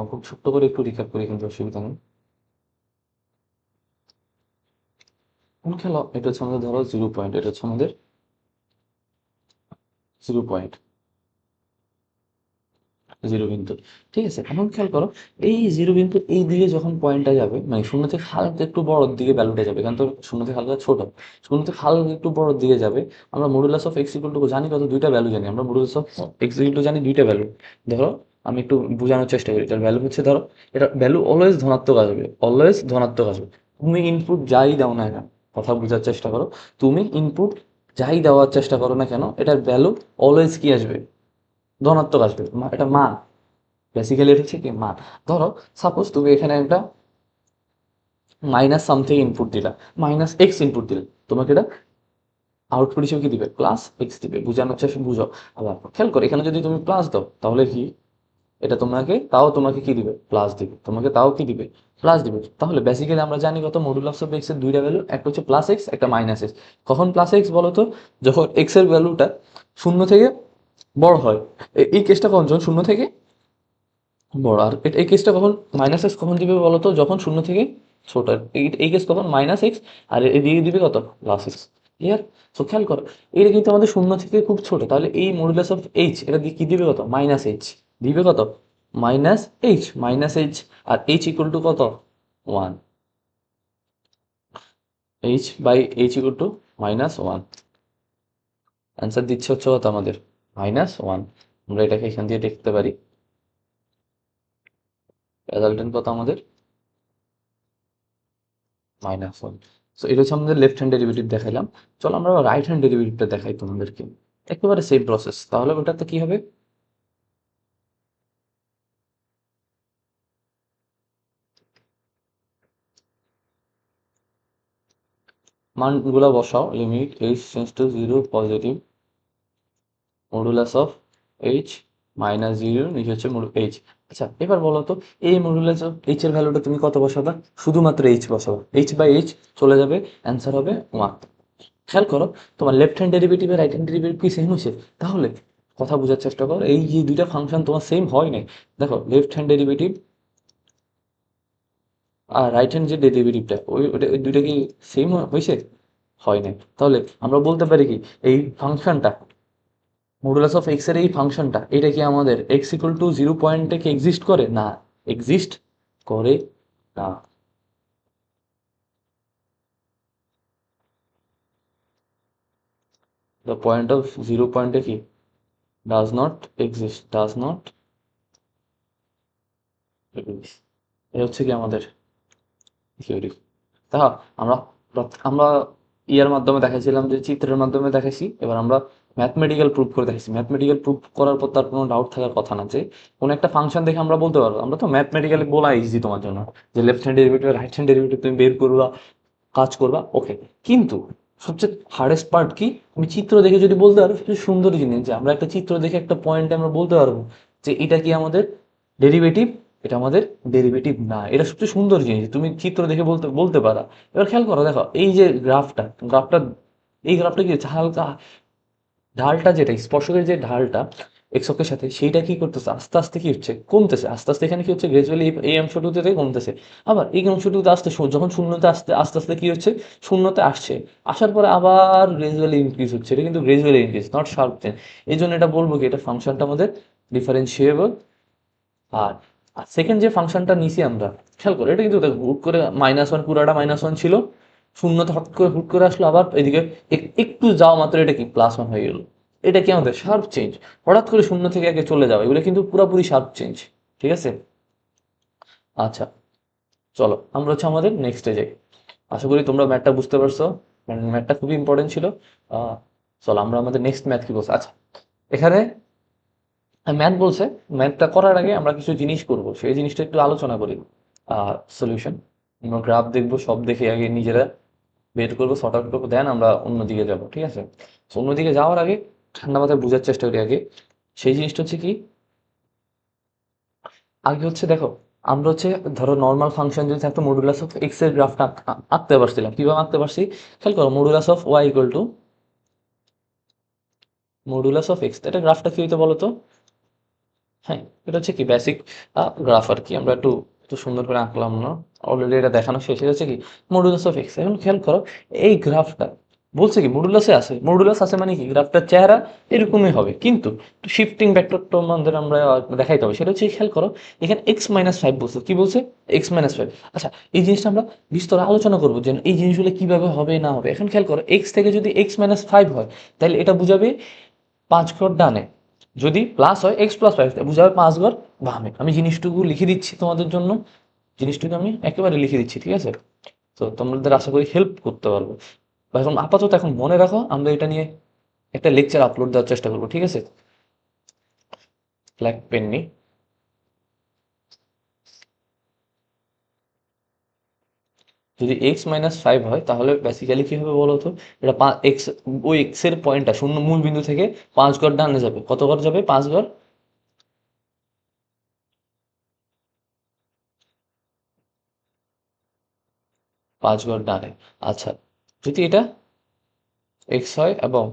খুব ছোট্ট করে একটু রিক্যাপ করি, কিন্তু অসুবিধা নেই। এখন খেলো এটা হচ্ছে আমাদের ধরো 0 পয়েন্ট, এটা হচ্ছে আমাদের 0 পয়েন্ট, 0 বিন্দু। ঠিক আছে, এখন খেয়াল করো এই 0 বিন্দু এই দিকে যখন পয়েন্টটা যাবে, মানে শূন্য থেকে হালকা একটু বড়র দিকে ভ্যালুটা যাবে, কারণ তো শূন্য থেকে হালকা ছোট, শূন্য থেকে হালকা একটু বড়র দিকে যাবে। আমরা modulus of x equal two জানি কত, দুইটা ভ্যালু জানি আমরা, modulus of x equal two জানি দুইটা ভ্যালু। ধরো আমি একটু বোঝানোর চেষ্টা করি, এটার ভ্যালু হচ্ছে ধরো, এটা ভ্যালু অলওয়েজ ধনাত্মক আসবে, অলওয়েজ ধনাত্মক আসবে। তুমি ইনপুট যাই দাও না কেন, কথা বোঝার চেষ্টা করো, তুমি ইনপুট যাই দেওয়ার চেষ্টা করো না কেন, এটার ভ্যালু অলওয়েজ কি আসবে, ধনাত্মক আসবে। এটা মান, বেসিক্যালি এটা হচ্ছে কি মান। ধরো সাপোজ তুমি এখানে একটা মাইনাস সামথিং ইনপুট দিলা, মাইনাস এক্স ইনপুট দিলে, তোমাকে এটা আউটপুট হিসেবে কি দিবে, প্লাস এক্স দিবে। বোঝানোর চেষ্টা বুঝো। আবার খেয়াল করো এখানে যদি তুমি প্লাস দাও তাহলে কি, এটা তোমাকে কি দিবে, প্লাস দিবে, তোমাকে তাও কি দিবে, প্লাস দিবে। তাহলে বেসিক্যালি আমরা জানি কত, মডুলাস অফ এক্স এর দুইটা ভ্যালু, একটা হচ্ছে প্লাস এক্স, একটা মাইনাস এক্স। কখন প্লাস এক্স বলো তো, যখন এক্স এর ভ্যালুটা শূন্য থেকে বড় হয়। এই কেসটা কখন, যখন শূন্য থেকে বড়। আর এই কেসটা কখন, মাইনাস এক্স কখন দিবে বলো তো, যখন শূন্য থেকে ছোট। এই কেস কখন, মাইনাস এক্স, আর এদিকে দিবে কত, প্লাস এক্স। ক্লিয়ার? সো খেয়াল করো, এটা কিন্তু আমাদের শূন্য থেকে খুব ছোট, তাহলে এই মডুলাস অফ এইচ এটা কি দিবে কত, মাইনাস এইচ দিবে কত, মাইনাস এইচ। আর এইচ ইকুয়াল টু কত, one. H equal to -1। Answer দিচ্ছে হচ্ছে কত আমাদের, -1। আমরা এটাকে এখান দিয়ে দেখতে পারি, রেজাল্টেন্ট কত আমাদের, -1। সো এটা হচ্ছে আমাদের লেফট হ্যান্ড ডেরিভেটিভ দেখাইলাম। চলো আমরা রাইট হ্যান্ড ডেরিভেটিভটা দেখাই তোমাদেরকে। একেবারে সেম প্রসেস। তাহলে ওটাতে কি হবে, মানগুলো বসাও, limit H tends to 0 positive, modulus of H -0, নিচে হচ্ছে এইচ। আচ্ছা এবার বলো তো, এই মডুলাস অফ এইচ এর ভ্যালুটা তুমি কত বসাবা, শুধুমাত্র এইচ বসাবা, এইচ বাই এইচ চলে যাবে, অ্যান্সার হবে 1। খেয়াল করো, তোমার লেফট হ্যান্ড ডেরিভেটিভ আর রাইট হ্যান্ড ডেরিভেটিভ কি সেম হয়েছে? তাহলে কথা বোঝার চেষ্টা করো, এই যে দুইটা ফাংশন তোমার সেম হয় নাই। দেখো লেফট হ্যান্ড ডেরিভেটিভ আর রাইট হ্যান্ড যে ডেরিভেটিভটা, ওই দুইটা কি সেম হয়েছে? হয় নাই। তাহলে আমরা বলতে পারি কি, এই ফাংশনটা, মডুলাস অফ এক্স এর এই ফাংশনটা, এটা কি আমাদের এক্স ইকুয়াল টু 0 পয়েন্টে কি এক্সিস্ট করে? না, এক্সিস্ট করে না। দ্য পয়েন্ট অফ 0 পয়েন্টে কি, does not exist, does not exist. এটা হচ্ছে কি আমাদের থিওরি। তা আমরা আমরা ইয়ার মাধ্যমে দেখাইছিলাম, যে চিত্রের মাধ্যমে দেখাইছি, এবার আমরা ম্যাথমেটিক্যাল প্রুফ করে দেখাইছি। ম্যাথমেটিক্যাল প্রুফ করার পর তার কোনো ডাউট থাকার কথা না, যে কোনো একটা ফাংশন দেখে আমরা বলতে পারবো, আমরা তো ম্যাথমেটিক্যালি বলা ইজি তোমার জন্য, যে left hand derivative right hand derivative তুমি বের করবা, কাজ করবা, ওকে। কিন্তু সবচেয়ে হার্ডেস্ট পার্ট কি, তুমি চিত্র দেখে যদি বলতে পারো, সবচেয়ে সুন্দর জিনিস, যে আমরা একটা চিত্র দেখে একটা পয়েন্টে আমরা বলতে পারবো যে এটা কি আমাদের ডেরিভেটিভ, এটা আমাদের ডেরিভেটিভ না। এটা সবচেয়ে সুন্দর জিনিস, তুমি চিত্র দেখে বলতে বলতে পারা। এবার খেয়াল করো, দেখো এই যে গ্রাফটা, এই গ্রাফটা কি হচ্ছে, হালকা ঢালটা, যেটা স্পর্শকের যে ঢালটা এক্স অক্ষের সাথে, সেইটা কি করতেছে, আস্তে আস্তে কি হচ্ছে, কমতেছে। আস্তে আস্তে এখানে কি হচ্ছে, গ্রাজুয়ালি এই অংশটুকু থেকে কমতেছে। আবার এই অংশটুকুতে আসতে, যখন শূন্যতে আসতে আস্তে আস্তে কি হচ্ছে, শূন্যতে আসছে, আসার পরে আবার গ্রাজুয়ালি ইনক্রিজ হচ্ছে। এটা কিন্তু gradually increase, not sharp change. এই জন্য এটা বলবো কি, এটা ফাংশনটা আমাদের ডিফারেন্সিয়েবল। আর সেকেন্ড যে ফাংশনটা নিছি আমরা, খেয়াল করো, এটা কিন্তু দেখো হুট করে -1, পুরাটা -1 ছিল, শূন্যতে হুট করে আসলো, আবার এদিকে একটু যাওয়া মাত্র এটা কি +1 হয়ে গেল। এটা কি আমাদের শার্প চেঞ্জ, হঠাৎ করে শূন্য থেকে একে চলে যাওয়া, এগুলো কিন্তু পুরোপুরি শার্প চেঞ্জ। ঠিক আছে? আচ্ছা চলো আমরা হচ্ছে আমাদের নেক্সট স্টেজে। আশা করি তোমরা ম্যাথটা বুঝতে পারছো, ম্যাথটা খুবই ইম্পর্টেন্ট ছিল। আহ চলো আমরা আমাদের নেক্সট ম্যাথ কি বলছি। আচ্ছা এখানে ম্যাথ বলছে, ম্যাথটা করার আগে আমরা কিছু জিনিস করব, সেই জিনিসটা একটু আলোচনা করি। সলিউশন, আমরা গ্রাফ দেখবো, সব দেখে আগে নিজেরা বের করবো, শর্ট আউট করবো, দেন আমরা অন্যদিকে যাব। ঠিক আছে? তো অন্যদিকে যাওয়ার আগে ঠান্ডা মাথায় বোঝার চেষ্টা করি আগে। সেই জিনিসটা হচ্ছে কি, আগে হচ্ছে দেখো, আমরা হচ্ছে ধরো নর্মাল ফাংশন যদি থাকতো, মডুলাস অফ এক্স এর গ্রাফটা আঁকতে পারছিলাম। কিভাবে আঁকতে পারছি, খেয়াল করো, modulus of Y equal to modulus of X, এটা গ্রাফটা কি হইতো বলো তো? হ্যাঁ, এটা হচ্ছে কি বেসিক গ্রাফ আর কি, আমরা একটু একটু সুন্দর করে আঁকলাম না, অলরেডি এটা দেখানো শেষ। এটা হচ্ছে কি মডুলাস অফ এক্স। এখন খেয়াল করো, এই গ্রাফটা বলছে কি মডুলাসে আছে, মডুলাস আছে মানে কি গ্রাফটার চেহারা এরকমই হবে, কিন্তু একটু শিফটিং ভেক্টরটা আমাদের আমরা দেখাইতে হবে। সেটা হচ্ছে খেয়াল করো, এখানে x-5 বলছে, কি বলছে, x-5। আচ্ছা এই জিনিসটা আমরা বিস্তর আলোচনা করবো, যে এই জিনিসগুলো কিভাবে হবে না হবে। এখন খেয়াল করো, এক্স থেকে যদি x-5 হয়, তাহলে এটা বুঝাবে 5 ঘর ডানে, যদি প্লাস হয় x+5 বুঝাবে 5 ঘর বামে। আমি জিনিসটুকু লিখে দিচ্ছি তোমাদের জন্য, জিনিসটুকু আমি একেবারে লিখে দিচ্ছি, ঠিক আছে? তো তোমাদের আশা করি হেল্প করতে পারবো। বা এখন আপাতত এখন মনে রাখো, আমরা এটা নিয়ে একটা লেকচার আপলোড দেওয়ার চেষ্টা করবো, ঠিক আছে? ব্ল্যাক পেন নিই। যদি x-5 হয়, তাহলে বেসিক্যালি কি হবে বলো তো, এটা এক্স, ওই এক্স এর পয়েন্টটা শূন্য মূল বিন্দু থেকে 5 ঘর ডানে যাবে, কত ঘর যাবে, 5 ঘর। 5 ঘর ডানে। আচ্ছা, যদি এটা x হয় এবং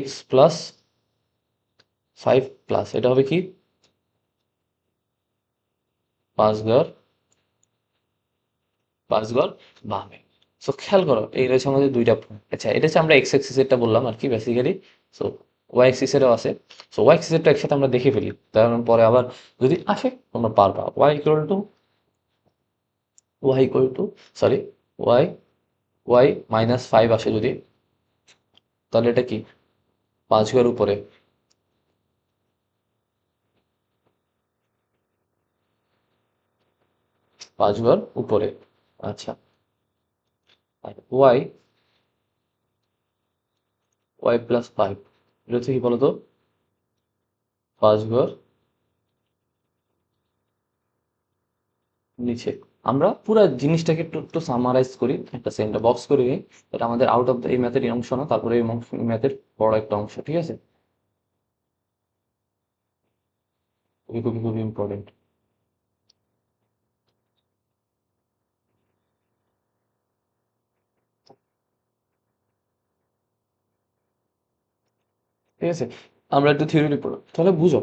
x প্লাস 5 প্লাস এটা হবে কি 5 ঘর 5 ঘর বামে। সো খেয়াল করো এই রয়েছে আমাদের দুইটা point। আচ্ছা, এটা হচ্ছে আমরা x অ্যাক্সিস এরটা বললাম আর কি বেসিক্যালি। সো y অ্যাক্সিস এরও আছে। সো y অ্যাক্সিস এরটা একসাথে আমরা দেখে ফেলি, কারণ পরে আবার যদি আসে তোমরা পারবা। y সরি y y -5 আসে যদি, তাহলে এটা কি 5 ঘর উপরে 5 ঘর উপরে। আচ্ছা, আর y প্লাস 5 এটা হচ্ছে কি বলতো 5 ঘর নিচে। আমরা পুরো জিনিসটাকে একটু একটু সামারাইজ করি, একটা সেন্টার বক্স করে নিই। এটা আমাদের আউট অফ দ্য এই ম্যাথের অংশ না, তারপরে এই ম্যাথের বড় একটা অংশ, ঠিক আছে? খুবই খুবই খুবই ইম্পর্টেন্ট। ঠিক আছে, আমরা একটু থিওরি পড়ো তাহলে বুঝো।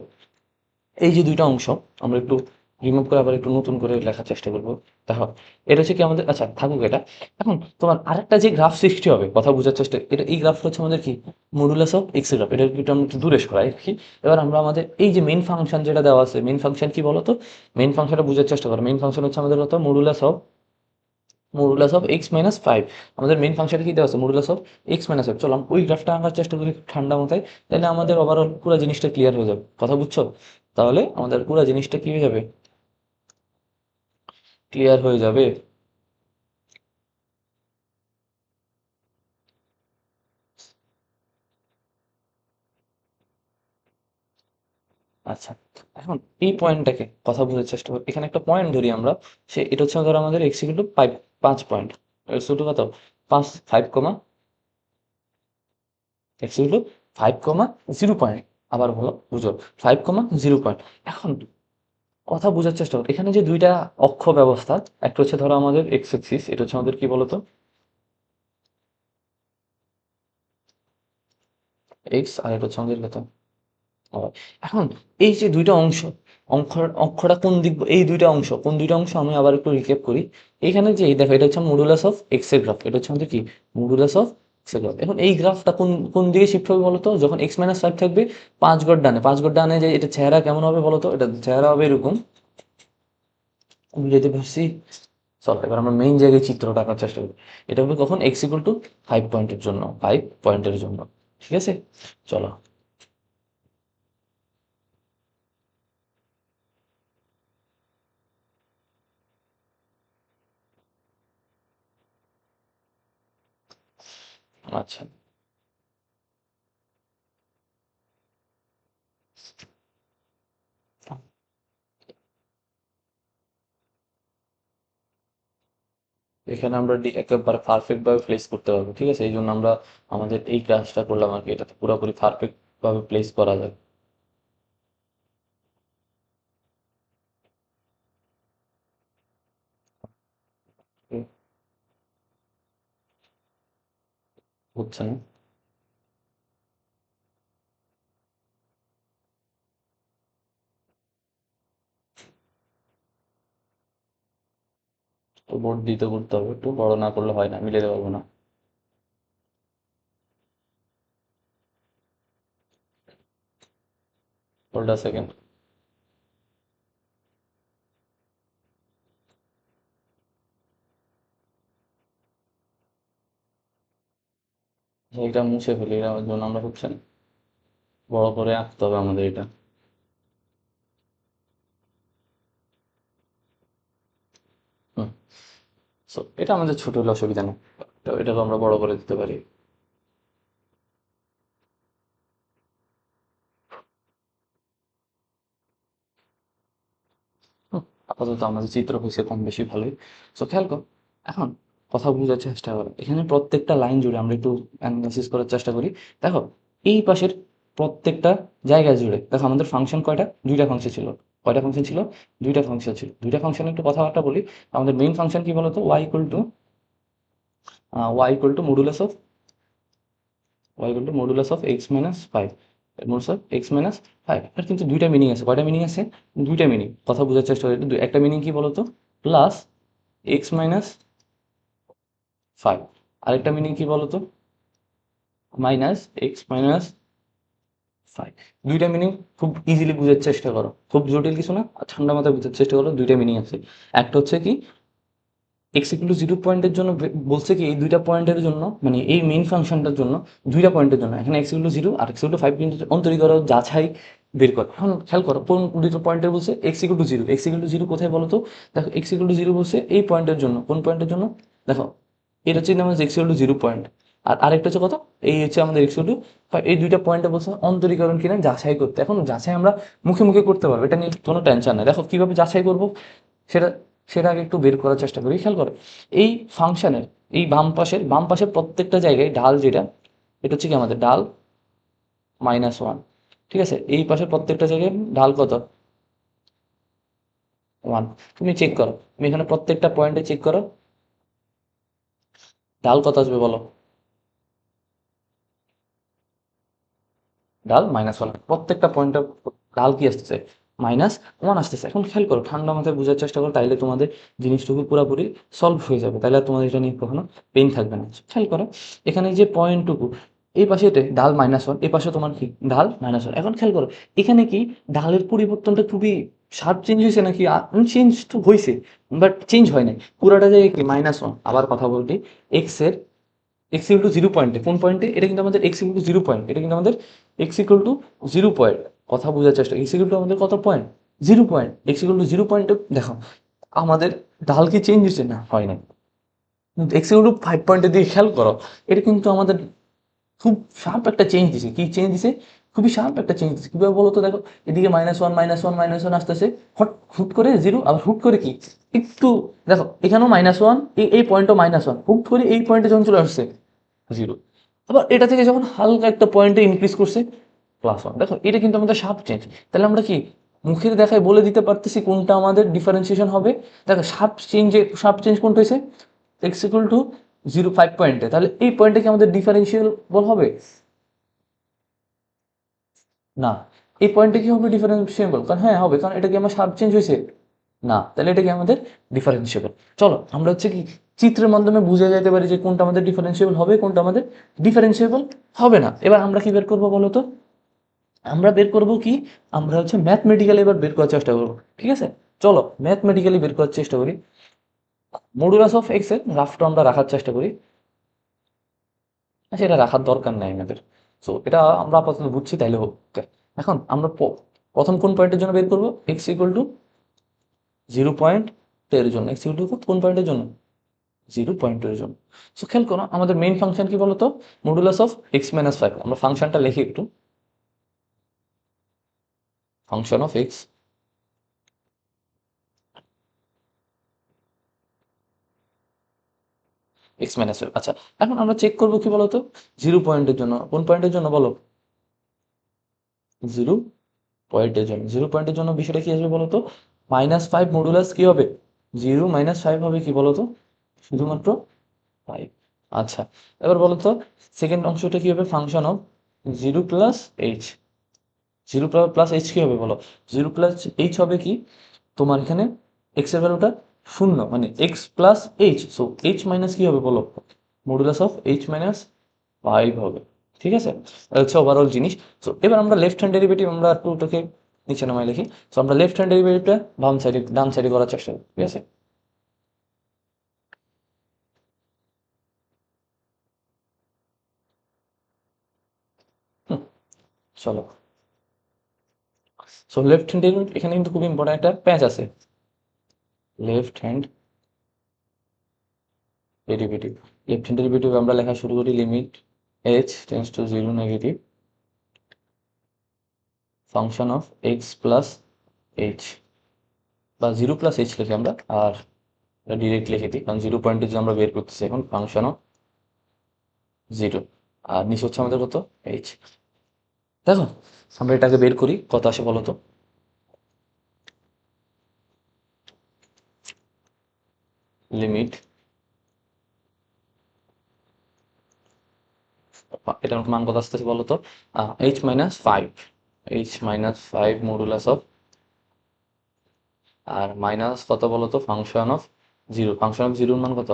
এই যে দুইটা অংশ আমরা একটু রিমুভ করে আবার একটু নতুন করে লেখার চেষ্টা করবো। দেখো, এটা হচ্ছে কি আমাদের, আচ্ছা থাকুক এটা। এখন তোমার আরেকটা যে গ্রাফ সৃষ্টি হবে, কথা বোঝার চেষ্টা, এটা এই গ্রাফটা হচ্ছে আমাদের কি মডুলাস অফ এক্স গ্রাফ। এটা একটু আমরা একটু দূরে সরাই রাখি। এবার আমরা আমাদের এই যে মেইন ফাংশন যেটা দেওয়া আছে, মেইন ফাংশন কি বলতো, মেইন ফাংশনটা বোঝার চেষ্টা করো। মেইন ফাংশন হচ্ছে আমাদের কত, মডুলাস অফ এক্স মাইনাস 5। আমাদের মেইন ফাংশনে কি দেওয়া আছে, মডুলাস অফ এক্স মাইনাস 5। চলো আমরা ওই গ্রাফটা আঁকার চেষ্টা করি ঠান্ডা মাথায়, তাহলে আমাদের ওভারঅল পুরো জিনিসটা ক্লিয়ার হয়ে যাবে। কথা বুঝছো? তাহলে আমাদের পুরো জিনিসটা কি হয়ে যাবে, ক্লিয়ার হয়ে যাবে। আচ্ছা, এখন এই পয়েন্টটাকে কথা বোঝার চেষ্টা করি। এখানে একটা পয়েন্ট ধরি আমরা, সে এটা হচ্ছে ধরো আমাদের x equal to 5 point. X equal to কত, 5 5 comma x equal to 5 comma 0 point. আবার বলো বুঝো, 5 কমা 0 পয়েন্ট। এখন কথা বোঝার চেষ্টা করো, এখানে যে দুইটা অক্ষ ব্যবস্থা, একটা হচ্ছে ধরো আমাদের এক্স এক্সিস, এটা হচ্ছে আমাদের কি বলতো এক্স, আর এটা হচ্ছে আমাদের কত হয়। এখন এই যে দুইটা অংশ, অক্ষটা কোন দিক, এই দুইটা অংশ কোন দুইটা অংশ আমি আবার একটু রিক্যাপ করি। এখানে যে এই দেখো, এটা হচ্ছে মডুলাস অফ এক্স এর গ্রাফ, এটা হচ্ছে আমাদের কি মডুলাস অফ এক্স এর গ্রাফ। এখন এই গ্রাফটা কোন কোন দিকে শিফট হবে বলতো, যখন এক্স মাইনাস 5 থাকবে 5 ঘর ডানে। 5 ঘর ডানে যে এটা চেহারা কেমন হবে বলতো, এটা চেহারা হবে এরকম, আমি যেতে পারছি। চলো এবার আমরা মেইন জায়গায় চিত্রটা আঁকার চেষ্টা করি। এটা হবে কখন, এক্স ইকুয়াল টু 5 পয়েন্টের জন্য, 5 পয়েন্টের জন্য। ঠিক আছে, চলো। আচ্ছা, এখানে আমরা একেবারে পারফেক্ট ভাবে প্লেস করতে পারবো। ঠিক আছে, এই জন্য আমরা আমাদের এই কাজটা করলাম আর কি, এটাতে পুরোপুরি পারফেক্ট ভাবে প্লেস করা যায়। হুম, হচ্ছে না। তো বোর্ড দিতে করতে হবে, একটু বড় না করলে হয় না, মিলাতে পারবো না। হোল্ড আ সেকেন্ড। এটা মুছে ফেলি, এর জন্য আমরা হচ্ছে না, বড় করে আঁকতে হবে আমাদের এটা। হুম, সো এটা আমাদের ছোট হলে অসুবিধা নেই, এটাকে আমরা বড় করে দিতে পারি। হুম, আপাতত আমাদের চিত্র হয়েছে কম বেশি ভালোই। সো খেয়াল কর, এখন কথা বোঝার চেষ্টা করো, এখানে প্রত্যেকটা লাইন জুড়ে আমরা একটু অ্যানালাইসিস করার চেষ্টা করি। দেখো, এই পাশের প্রত্যেকটা জায়গা জুড়ে দেখো আমাদের ফাংশন কয়টা, দুইটা ফাংশন ছিল। কয়টা ফাংশন ছিল, দুইটা ফাংশন ছিল। দুইটা ফাংশন একটু কথাবার্তা বলি। আমাদের মেইন ফাংশন কি বলতো, Y equal to Y equal to modulus of X minus five, modulus of X minus five. এর কিন্তু দুইটা মিনিং আছে। কয়টা মিনিং আছে? দুইটা মিনিং। কথা বোঝার চেষ্টা করি। একটা মিনিং কি বলতো? Plus x minus five. আরেকটা মিনিং কি বলতো? Minus x minus five. দুইটা মিনিং খুব ইজিলি বুঝার চেষ্টা করো, খুব জটিল কিছু না, ঠান্ডা মাথায় বুঝার চেষ্টা করো। দুইটা মিনিং আছে। একটা হচ্ছে কি, এক্স ইকুয়াল টু জিরো পয়েন্টের জন্য বলছে কি, এই দুইটা পয়েন্টের জন্য, মানে এই মেইন ফাংশনটার জন্য দুইটা পয়েন্টের জন্য এখানে এক্স ইকুয়াল টু জিরো আর এক্স ইকুয়াল টু ফাইভ কিন্তু অন্তরী করো, যাচাই বের করো। এখন খেয়াল করো কোন দুটো পয়েন্টের বলছে x equal to zero. X equal to zero কোথায় বলো তো? দেখো এক্স ইকুয়াল টু জিরো বলছে এই পয়েন্টের জন্য। কোন পয়েন্টের জন্য? দেখো এটা হচ্ছে আমাদের x equal to zero point, আর আরেকটা হচ্ছে কত? এই হচ্ছে আমাদের এক্স ইকুয়াল টু ফাইভ। এই দুইটা পয়েন্টে বলছে অন্তরীকরণ কিনা যাচাই করতে। এখন যাচাই আমরা মুখে মুখে করতে পারবো, এটা নিয়ে কোনো টেনশন নেই। দেখো কিভাবে যাচাই করবো সেটা সেটা আগে একটু বের করার চেষ্টা করি। খেয়াল করো এই ফাংশনের এই বাম পাশের প্রত্যেকটা জায়গায় ঢাল যেটা, এটা হচ্ছে কি আমাদের ঢাল -1। ঠিক আছে, এই পাশের প্রত্যেকটা জায়গায় ঢাল কত? 1। তুমি চেক করো, তুমি এখানে প্রত্যেকটা পয়েন্টে চেক করো ঢাল কত আসবে বলো? ঢাল -1। প্রত্যেকটা পয়েন্টে ঢাল কি আসতেছে? -1 আসতেছে। এখন খেয়াল করো, ঠান্ডা মাথায় বোঝার চেষ্টা করো, তাইলে তোমাদের জিনিসটুকু পুরোপুরি সলভ হয়ে যাবে। তাইলে আর তোমাদের এটা নিয়ে কখনো পেইন থাকবে না। খেয়াল করো এখানে যে পয়েন্টটুকু, এই পাশে ঢাল -1, এই পাশে তোমার কি ঢাল -1। এখন খেয়াল করো এখানে কি ঢালের পরিবর্তনটা খুবই শার্প চেঞ্জ হয়েছে নাকি? চেঞ্জ তো হয়েছে, বাট চেঞ্জ হয় নাই। পুরাটা জায়গায় কি -1। আবার কথা বলটি, এক্স এর এক্স ইকুয়াল টু জিরো পয়েন্টে, কোন পয়েন্টে? এটা কিন্তু আমাদের x equal to zero point, এটা কিন্তু আমাদের x equal to zero point. কথা বোঝার চেষ্টা, এক্স ইকুয়াল টু আমাদের কত point? Zero point. X equal to zero পয়েন্টে দেখো আমাদের ঢাল কি চেঞ্জ হচ্ছে? না, হয় না। কিন্তু এক্স ইকুয়াল টু ফাইভ পয়েন্টের দিকে খেয়াল করো, এটা কিন্তু আমাদের খুব শার্প একটা চেঞ্জ দিছে। কি চেঞ্জ দিছে? খুবই শার্প একটা চেঞ্জ দিছে। কিভাবে বলতো? দেখো এদিকে -1 আসতেছে, হট হুট করে জিরো, আবার হুট করে কি একটু, দেখো এখানেও -1, এই পয়েন্টও -1, হুট করে এই পয়েন্টে যখন চলে আসছে জিরো, আবার এটা থেকে যখন হালকা একটা পয়েন্টে ইনক্রিজ করছে +1। দেখো এটা কিন্তু আমাদের শার্প চেঞ্জ। তাহলে আমরা কি মুখের দেখায় বলে দিতে পারতেছি কোনটা আমাদের ডিফারেন্সিয়েশন হবে? দেখো শার্প চেঞ্জ কোনটা হয়েছে? X equal to zero five পয়েন্টে। তাহলে এই পয়েন্টে কি আমাদের ডিফারেন্সিয়েবল হবে? না। এই পয়েন্টে কি হবে ডিফারেন্সিয়েবল? কারণ হ্যাঁ হবে, কারণ এটা কি আমার শার্প চেঞ্জ হয়েছে? না। তাহলে এটা কি আমাদের ডিফারেন্সিয়েবল? চলো আমরা হচ্ছে কি চিত্রের মাধ্যমে বুঝে যেতে পারি যে কোনটা আমাদের ডিফারেন্সিয়েবল হবে, কোনটা আমাদের ডিফারেন্সিয়েবল হবে না। এবার আমরা কি বের করবো বলো তো? আমরা বের করব কি, আমরা হচ্ছে ম্যাথমেটিক্যালি এবার বের করার চেষ্টা করবো। ঠিক আছে, চলো ম্যাথমেটিক্যালি বের করার চেষ্টা করি। মডুলাস অফ এক্স এর গ্রাফটা আমরা রাখার চেষ্টা করি। আচ্ছা, এটা রাখার দরকার নাই আমাদের। সো এটা আমরা আপাতত বুঝছি, তাইলে হোক। এখন আমরা প্রথম কোন পয়েন্টের জন্য বের করবো? X equal to zero point এর জন্য। এক্স ইকুয়াল টু কোন পয়েন্টের জন্য? জিরো পয়েন্টের জন্য। সো খেয়াল করো আমাদের মেইন ফাংশন কি বলতো? Modulus of X minus five. আমরা ফাংশনটা লিখি একটু। Function of x x minus five. আচ্ছা, এখন আমরা চেক করবো কি বলতো? জিরো পয়েন্টের জন্য। কোন পয়েন্টের জন্য বলো? জিরো পয়েন্টের জন্য। জিরো পয়েন্টের জন্য বিষয়টা কি আসবে বলতো? -5 মডুলাস কি হবে? জিরো -5 হবে কি বলতো? শুধুমাত্র ফাইভ। আচ্ছা, এবার বলতো সেকেন্ড অংশটা কি হবে? Function of zero plus h. Zero plus h কি হবে বলো? জিরো প্লাস এইচ হবে কি তোমার এখানে এক্স এর ভ্যালুটা শূন্য, মানে x plus H. So H minus কি হবে বলো? Modulus of H minus five হবে। ঠিক আছে, এটা হচ্ছে ওভারঅল জিনিস। তো এবার আমরা লেফট হ্যান্ড ডেরিভেটিভ আমরা একটু ওটাকে নিচে নামাই লিখি। তো আমরা লেফট হ্যান্ড ডেরিভেটিভটা ডান সাইডে করার চেষ্টা করি। ঠিক আছে, হুম, চলো। সো লেফট হ্যান্ড ডেরিভেটিভ এখানে কিন্তু খুব ইম্পর্টেন্ট একটা প্যাচ আছে। Left hand derivative. Left hand derivative আমরা লেখা শুরু করি limit H tends to zero negative function of x plus H, বা জিরো প্লাস এইচ লিখি আমরা। আর ডিরেক্ট লিখে দিই, কারণ জিরো পয়েন্টে যে আমরা বের করতেছি এখন ফাংশন অফ জিরো। আর নিচে হচ্ছে আমাদের কত? এইচ। দেখো আমরা এটাকে বের করি, কত আসে বলো তো? লিমিট এটার মান কত আসতেছে বলো তো, h-5, h-5 modulus of, R minus কত বলো তো, function of zero, function of জিরোর মান কত,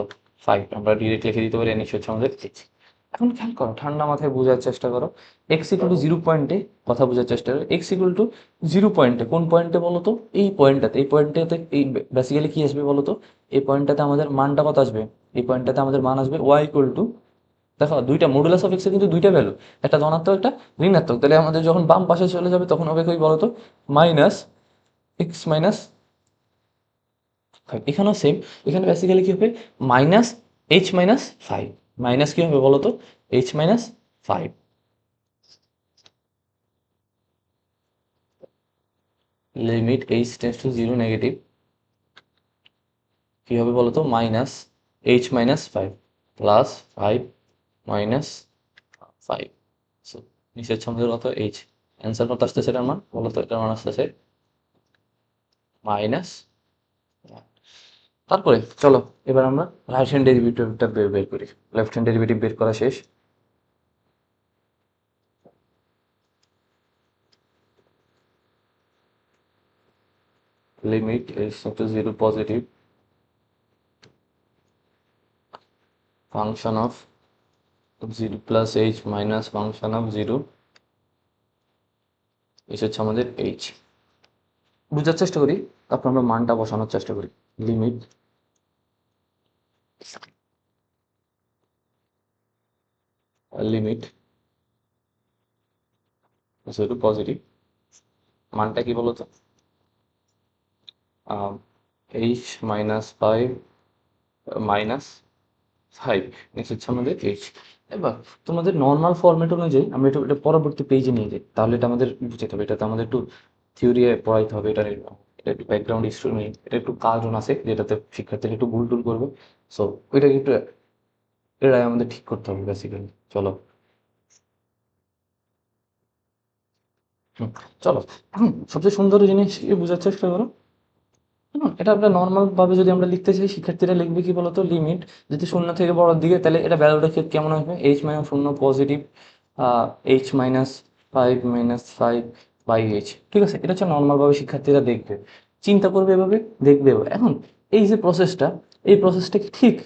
5, আমরা ডিরেক্ট লিখে দিতে পারি নিশ্চয় হচ্ছে আমাদের h। এখন খেয়াল করো, ঠান্ডা মাথায় বোঝার চেষ্টা করো, এক্স ইকুয়াল টু জিরো পয়েন্টে কথা বোঝার চেষ্টা করো, এক্স ইকুয়াল টু জিরো পয়েন্টে, কোন পয়েন্টে বলো তো, এই পয়েন্টটাতে, এই পয়েন্টটাতে এই বেসিক্যালি কি আসবে বলো তো, এই পয়েন্টটাতে আমাদের মানটা কত আসবে, এই পয়েন্টটাতে আমাদের মান আসবে ওয়াই ইকুয়াল টু, দেখো দুইটা মডুলাস অফ এক্সের কিন্তু দুইটা ভ্যালু, একটা ধনাত্মক একটা ঋণাত্মক, তাহলে আমাদের যখন বাম পাশে চলে যাবে তখন হবে কি বলতো, মাইনাস এক্স মাইনাস 5, এখানেও সেম, এখানে বেসিক্যালি কি হবে, মাইনাস h-5, মাইনাস কি হবে বলো তো, h-5, limit h tends to zero negative, কি হবে বলো তো, minus h-5 plus 5 minus 5, so নিচে হচ্ছে আমাদের কত, h, অ্যান্সার কত আসতেছে এটার মান বলো তো, এটার মান আসতেছে মাইনাস। তারপরে চলো এবার আমরা রাইট হ্যান্ড ডেরিভেটিভটা বের করি, লেফট হ্যান্ড ডেরিভেটিভ বের করা শেষ, limit h to zero positive, function of zero plus h minus function of zero, এসে হচ্ছে আমাদের h, বুঝার চেষ্টা করি, তারপর আমরা মানটা বসানোর চেষ্টা করি, লিমিট লিমিট জিরো পজিটিভ, মানটা কি বলতো, h-5 মাইনাস 5, নেক্সট হচ্ছে আমাদের h। এবার তোমাদের নর্মাল ফরম্যাট অনুযায়ী আমরা এটা পরবর্তী পেজে নিয়ে যাই, তাহলে এটা আমাদের বুঝতে হবে, এটাতে আমাদের একটু থিওরি পড়াইতে হবে, এটা একটু ব্যাকগ্রাউন্ড স্টোরি, এটা একটু কারণ আছে যেটাতে শিক্ষার্থীরা একটু ভুল টুল করবে, সো ওইটাকে একটু এটাই আমাদের ঠিক করতে হবে বেসিক্যালি, চলো। হুম, চলো এখন সবচেয়ে সুন্দর জিনিস বোঝার চেষ্টা করো, এটা আমরা নর্মাল ভাবে যদি আমরা লিখতে চাই, শিক্ষার্থীরা লিখবে কি বলতো, লিমিট যদি শূন্য থেকে বড়র দিকে, তাহলে এটা ভ্যালুটা কেমন আসবে, এইচ মাইনাস শূন্য পজিটিভ, h-5 বাই এইচ, ঠিক আছে, এটা হচ্ছে নর্মাল ভাবে শিক্ষার্থীরা দেখবে, চিন্তা করবে এভাবে, দেখবে এভাবে। এখন এই যে প্রসেসটা, এই প্রসেসটা কি ঠিক,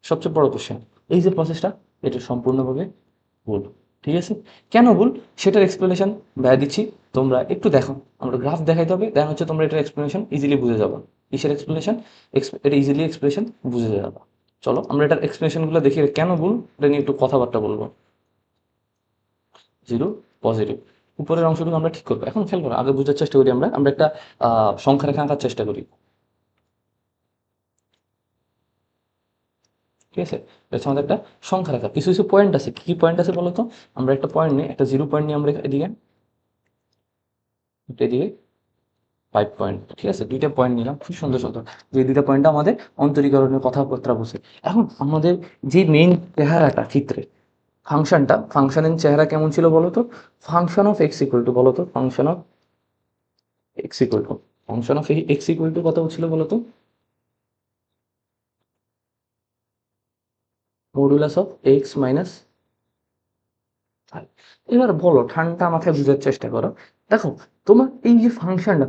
সবচেয়ে বড় কোশ্চেন, এই যে প্রসেসটা, এটা সম্পূর্ণভাবে ভুল, ঠিক আছে, কেন ভুল সেটার এক্সপ্লেনেশন ব্যয় দিচ্ছি, তোমরা একটু দেখো, আমরা গ্রাফ দেখাইতে হবে, দেন হচ্ছে তোমরা এটার এক্সপ্লেনেশন ইজিলি বুঝে যাবে, কিসের এক্সপ্লেনেশন, এটা ইজিলি এক্সপ্লেনেশন বুঝে যাবে। চলো আমরা এটার এক্সপ্লেনেশনগুলো দেখি, এটা কেন ভুল এটা নিয়ে একটু কথাবার্তা বলবো, জিরো পজিটিভ, উপরের অংশটুকু আমরা ঠিক করবো, এখন খেয়াল করো, আগে বোঝার চেষ্টা করি, আমরা আমরা একটা সংখ্যা রেখা আঁকার চেষ্টা করি, ঠিক আছে, এটা হচ্ছে আমাদের একটা সংখ্যা রেখা, কিছু কিছু পয়েন্ট আছে, কি কি পয়েন্ট আছে বলো তো, আমরা একটা পয়েন্ট নিই, একটা জিরো পয়েন্ট নিয়ে আমরা এদিকে, এদিকে 5 পয়েন্ট, ঠিক আছে, দুইটা পয়েন্ট নিলাম, খুব সুন্দর সুন্দর, যে দুইটা পয়েন্ট আমাদের অন্তরীকরণের কথাবার্তা বসে। এখন আমাদের যে মেইন চেহারাটা চিত্রে, ফাংশনের চেহারা কেমন ছিল বলতো, function of x equal to, বলতো function of x equal to, function of x equal to কত ছিল বলতো, মডুলাস অফ এক্স মাইনাস 5। এবার বলো, ঠান্ডা মাথায় বুঝার চেষ্টা করো, দেখো তোমার এই যে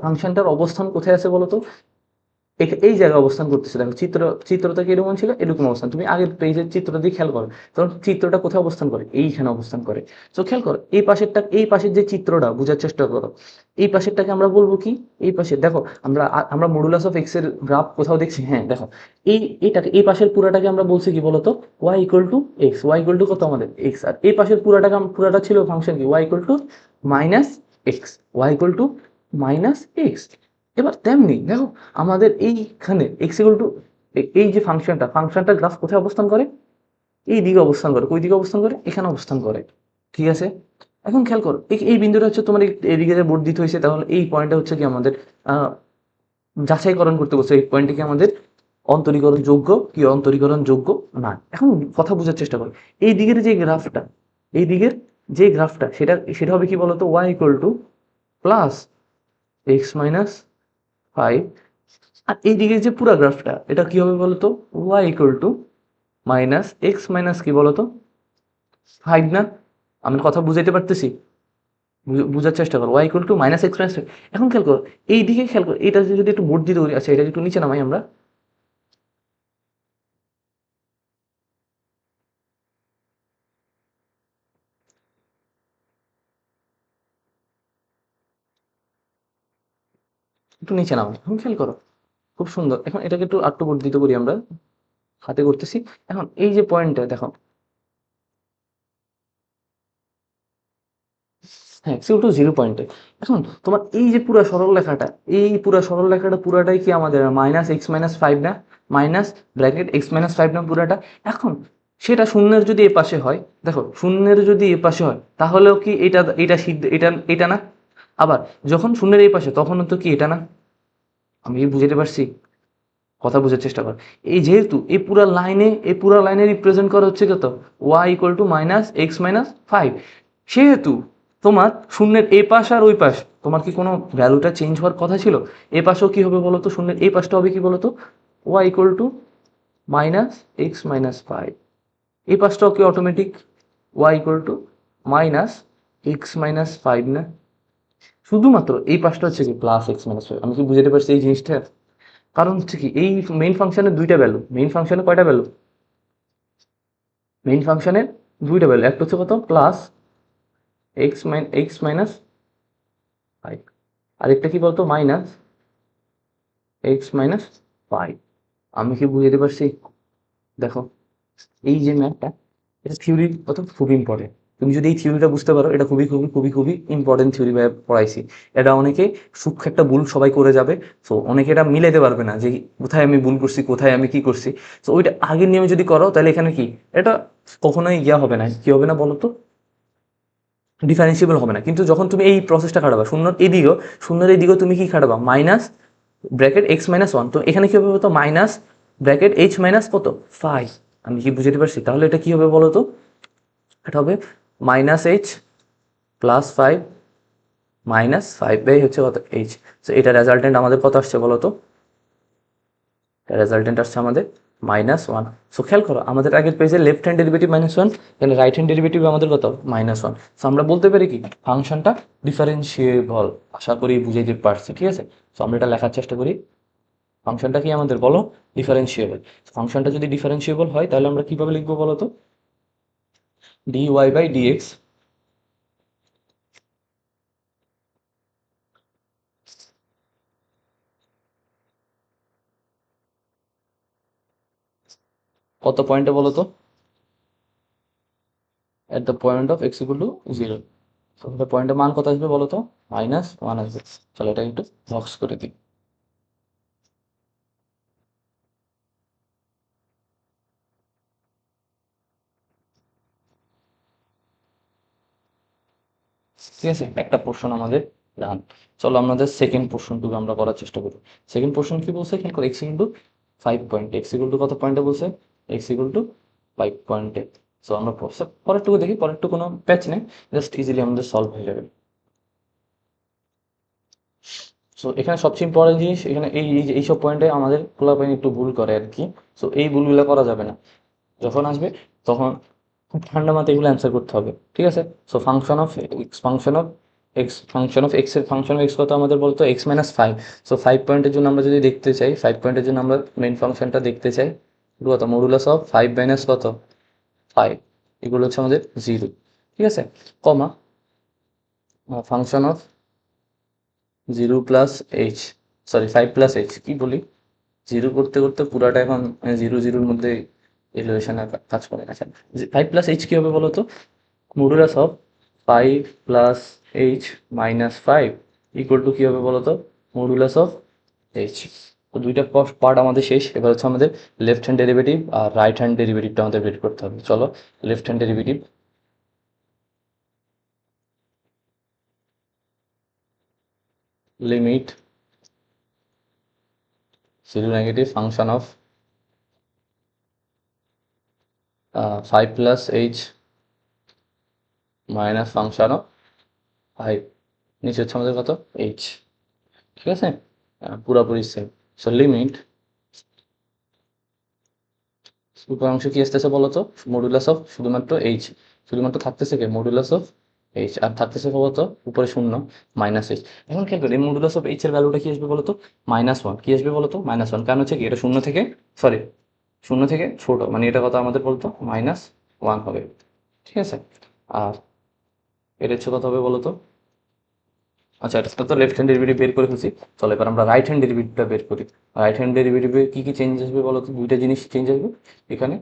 ফাংশনটার অবস্থান কোথায় আছে বলতো, এই জায়গায় অবস্থান করতেছে, দেখো চিত্রটা কিরকম ছিল, এরকম অবস্থান, তুমি আগের পেজের চিত্র দিয়ে খেয়াল করো, তখন চিত্রটা কোথায় অবস্থান করে, এইখানে অবস্থান করে, তো খেয়াল করো এই পাশের যে চিত্রটা বোঝার চেষ্টা করো, এই পাশেরটাকে আমরা বলবো কি, এই পাশে দেখো, আমরা মডুলাস অফ এক্স এর গ্রাফ কোথাও দেখছি, হ্যাঁ দেখো, এই পাশের পুরাটাকে আমরা বলছি কি বলতো, Y equal to x, y equal to কত আমাদের এক্স, আর এই পাশের পুরাটা ছিল ফাংশন কি, y equal to minus x, y equal to minus x. এবার তেমনি দেখো, আমাদের এইখানে এক্স ইকুয়াল টু, এই যে ফাংশনটা গ্রাফ কোথায় অবস্থান করে, এই দিকে অবস্থান করে, কোই দিকে অবস্থান করে, এখানে অবস্থান করে, ঠিক আছে। এখন খেয়াল করো, এই বিন্দুটা হচ্ছে তোমার এদিকে যে বর্ধিত হয়েছে, তাহলে এই পয়েন্টটা হচ্ছে কি আমাদের আহ যাচাইকরণ করতে বলছে, এই পয়েন্টটা কি আমাদের অন্তরীকরণ যোগ্য কি অন্তরীকরণ যোগ্য না। এখন কথা বোঝার চেষ্টা করো, এই দিকের যে গ্রাফটা, এই দিকের যে গ্রাফটা, সেটা হবে কি বলতো, Y equal to plus x minus 5, আর এই দিকের যে পুরো গ্রাফটা, এটা কি হবে বলতো, Y equal to minus x minus কি বলতো ফাইভ না? আমি কথা বুঝাইতে পারতেছি? বুঝার চেষ্টা করো। Y equal to minus x minus. এখন খেয়াল করো, এই দিকে খেয়াল করো, এটা যদি একটু বর্ধিত করি, আচ্ছা এটা একটু নিচে নামাই আমরা। একটু নিচে নামাই, এখন খেয়াল করো, খুব সুন্দর। এখন এটাকে একটু আটটু বর্ধিত করি আমরা, হাতে করতেছি। এখন এই যে পয়েন্টটা দেখো, হ্যাঁ এক্স টু জিরো পয়েন্টে। এখন তোমার এই যে পুরো সরল রেখাটা, এই পুরো সরল রেখাটা পুরাটাই কি আমাদের মাইনাস এক্স মাইনাস ফাইভ না? Minus bracket x minus five না পুরাটা? এখন সেটা শূন্যের যদি এ পাশে হয়, দেখো শূন্যের যদি এ পাশে হয় তাহলেও কি এটা এটা সিদ্ধ, এটা এটা না? আবার যখন শূন্যের এই পাশে তখনও তো কি এটা না? আমি কি বুঝাতে পারছি? কথা বোঝার চেষ্টা কর। এই যেহেতু এই পুরা লাইনে রিপ্রেজেন্ট করা হচ্ছে কত, y equal to minus x minus five, সেহেতু তোমার শূন্যের এ পাশ আর ওই পাশ, তোমার কি কোনো ভ্যালুটা চেঞ্জ হওয়ার কথা ছিল? এ পাশেও কি হবে বলতো, শূন্যের এই পাশটা হবে কি বলতো, Y equal to minus x minus five. এই পাশটাও কি automatic y equal to minus x minus five না? শুধুমাত্র এই পাশটা হচ্ছে কি প্লাস এক্স মাইনাস ফাইভ। আমি কি বুঝাতে পারছি এই জিনিসটা? কারণ হচ্ছে কি, এই মেইন ফাংশনের দুইটা ভ্যালু, মেইন ফাংশনে কয়টা ভ্যালু, মেইন ফাংশনের দুইটা ভ্যালু, একটা হচ্ছে কত প্লাস এক্স মাইনাস ফাইভ, আরেকটা কি বলতো মাইনাস এক্স মাইনাস ফাইভ। আমি কি বুঝাতে পারছি? দেখো এই যে ম্যাথটা, এটা থিওরির কত খুব ইম্পর্টেন্ট। তুমি যদি এই থিওরিটা বুঝতে পারো, এটা খুবই খুবই খুবই খুবই ইম্পর্টেন্ট থিওরি পড়াইছি। এটা অনেকে সূক্ষ্ম একটা ভুল সবাই করে যাবে। সো অনেকে এটা মিলাইতে পারবে না যে কোথায় আমি ভুল করছি, কোথায় আমি কি করছি। সো ওইটা আগের নিয়মে যদি করো তাহলে এখানে কি এটা কখনোই ইয়া হবে না, কি হবে না বলো তো, ডিফারেন্সিবল হবে না। কিন্তু যখন তুমি এই প্রসেসটা খাটাবা শূন্যের এদিকেও তুমি কি খাটাবা, minus bracket x minus one, তো এখানে কি হবে বলতো, মাইনাস ব্র্যাকেট এইচ মাইনাস কত ফাইভ। আমি কি বুঝতে পারছি? তাহলে এটা কি হবে বলো তো, এটা হবে minus h plus five minus five by হচ্ছে কত এইচ। তো এটা রেজাল্টেন্ট আমাদের কত আসছে বলো তো, রেজাল্টেন্ট আসছে আমাদের মাইনাস ওয়ান। সো খেয়াল করো, আমাদের আগের পেজে left hand derivative minus one, এখানে রাইট হ্যান্ড ডেরিভেটিভ আমাদের কত মাইনাস ওয়ান। সো আমরা বলতে পারি কি ফাংশনটা ডিফারেন্সিয়েবল। আশা করি বুঝাইতে পারছি, ঠিক আছে? সো আমরা এটা লেখার চেষ্টা করি। ফাংশনটা কি আমাদের বলো, ডিফারেন্সিয়েবল। ফাংশনটা যদি ডিফারেন্সিয়েবল হয় তাহলে আমরা কিভাবে লিখবো বলো তো, ডি ওয়াই বাই ডিএক্স কত পয়েন্টে বলো তো, এট the point of x equal to zero. পয়েন্টের মান কত আসবে বলো তো, মাইনাস ওয়ান আসবে। চলো এটা একটু বক্স করে দিই। ঠিক আছে, একটা পোর্শন আমাদের ডান। চলো আমাদের সেকেন্ড পোর্শনটুকু আমরা করার চেষ্টা করি। সেকেন্ড পোর্শন কি বলছে, খেয়াল করো, x equal to five point, x equal to কত পয়েন্টে বলছে, এক্স ইকুয়াল টু ফাইভ পয়েন্টে। সো আমরা পরেরটুকু দেখি, পরেরটুকু কোনো প্যাচ নেই, জাস্ট ইজিলি আমাদের সলভ হয়ে যাবে। সো এখানে সবচেয়ে ইম্পর্টেন্ট জিনিস, এখানে এইসব পয়েন্টে আমাদের পোলাপাইন একটু ভুল করে আর কি। সো এই ভুলগুলো করা যাবে না, যখন আসবে তখন খুব ঠান্ডা মাথায় এগুলো অ্যান্সার করতে হবে, ঠিক আছে? সো ফাংশন অফ এক্স এর ফাংশন অফ এক্স কত আমাদের বলতো, x minus five. So five পয়েন্টের জন্য আমরা যদি দেখতে চাই, ফাইভ পয়েন্টের জন্য আমরা মেইন ফাংশনটা দেখতে চাই, কত মডুলাস অফ ফাইভ মাইনাস কত ফাইভ, এগুলো হচ্ছে আমাদের জিরো, ঠিক আছে? Comma function of zero plus h, sorry five plus h, কি বলি, জিরো করতে করতে পুরাটা এখন জিরো জিরোর মধ্যে এলিভেশনে কাজ করে গেছে। ফাইভ প্লাস এইচ কি হবে বলো তো, modulus of five plus H minus five equal to কি হবে বলো তো, মডুলাস অফ এইচ। তো দুইটা পার্ট আমাদের শেষ, এবার হচ্ছে আমাদের লেফট হ্যান্ড ডেরিভেটিভ আর রাইট হ্যান্ড ডেরিভেটিভটা আমাদের বের করতে হবে। চলো left hand derivative, limit zero negative function of five plus H minus function of five, নিচে হচ্ছে আমাদের কত এইচ, ঠিক আছে? পুরাপুরি সেম। সো লিমিট, উপর অংশ কি আসতেছে বলো তো, মডুলাস অফ শুধুমাত্র এইচ, শুধুমাত্র থাকতেছে কি মডুলাস অফ এইচ, আর থাকতেছে কত উপরে শূন্য মাইনাস এইচ। এখন খেয়াল করি এই মডুলাস অফ এইচ এর ভ্যালুটা কি আসবে বলতো, -1। কি আসবে বলতো, -1, কারণ হচ্ছে কি এটা শূন্য থেকে, সরি, শূন্য থেকে ছোট, মানে এটা কত আমাদের বলতো -1 হবে, ঠিক আছে। আর এটা হচ্ছে কত হবে বলতো, আচ্ছা এটা তো লেফট হ্যান্ড ডেরিভেটিভ বের করে ফেলছি। চলো এবার আমরা রাইট হ্যান্ড ডেরিভেটিভটা বের করি। রাইট হ্যান্ড ডেরিভেটিভে কি কি চেঞ্জ আসবে বলতো, দুইটা জিনিস চেঞ্জ আসবে এখানে।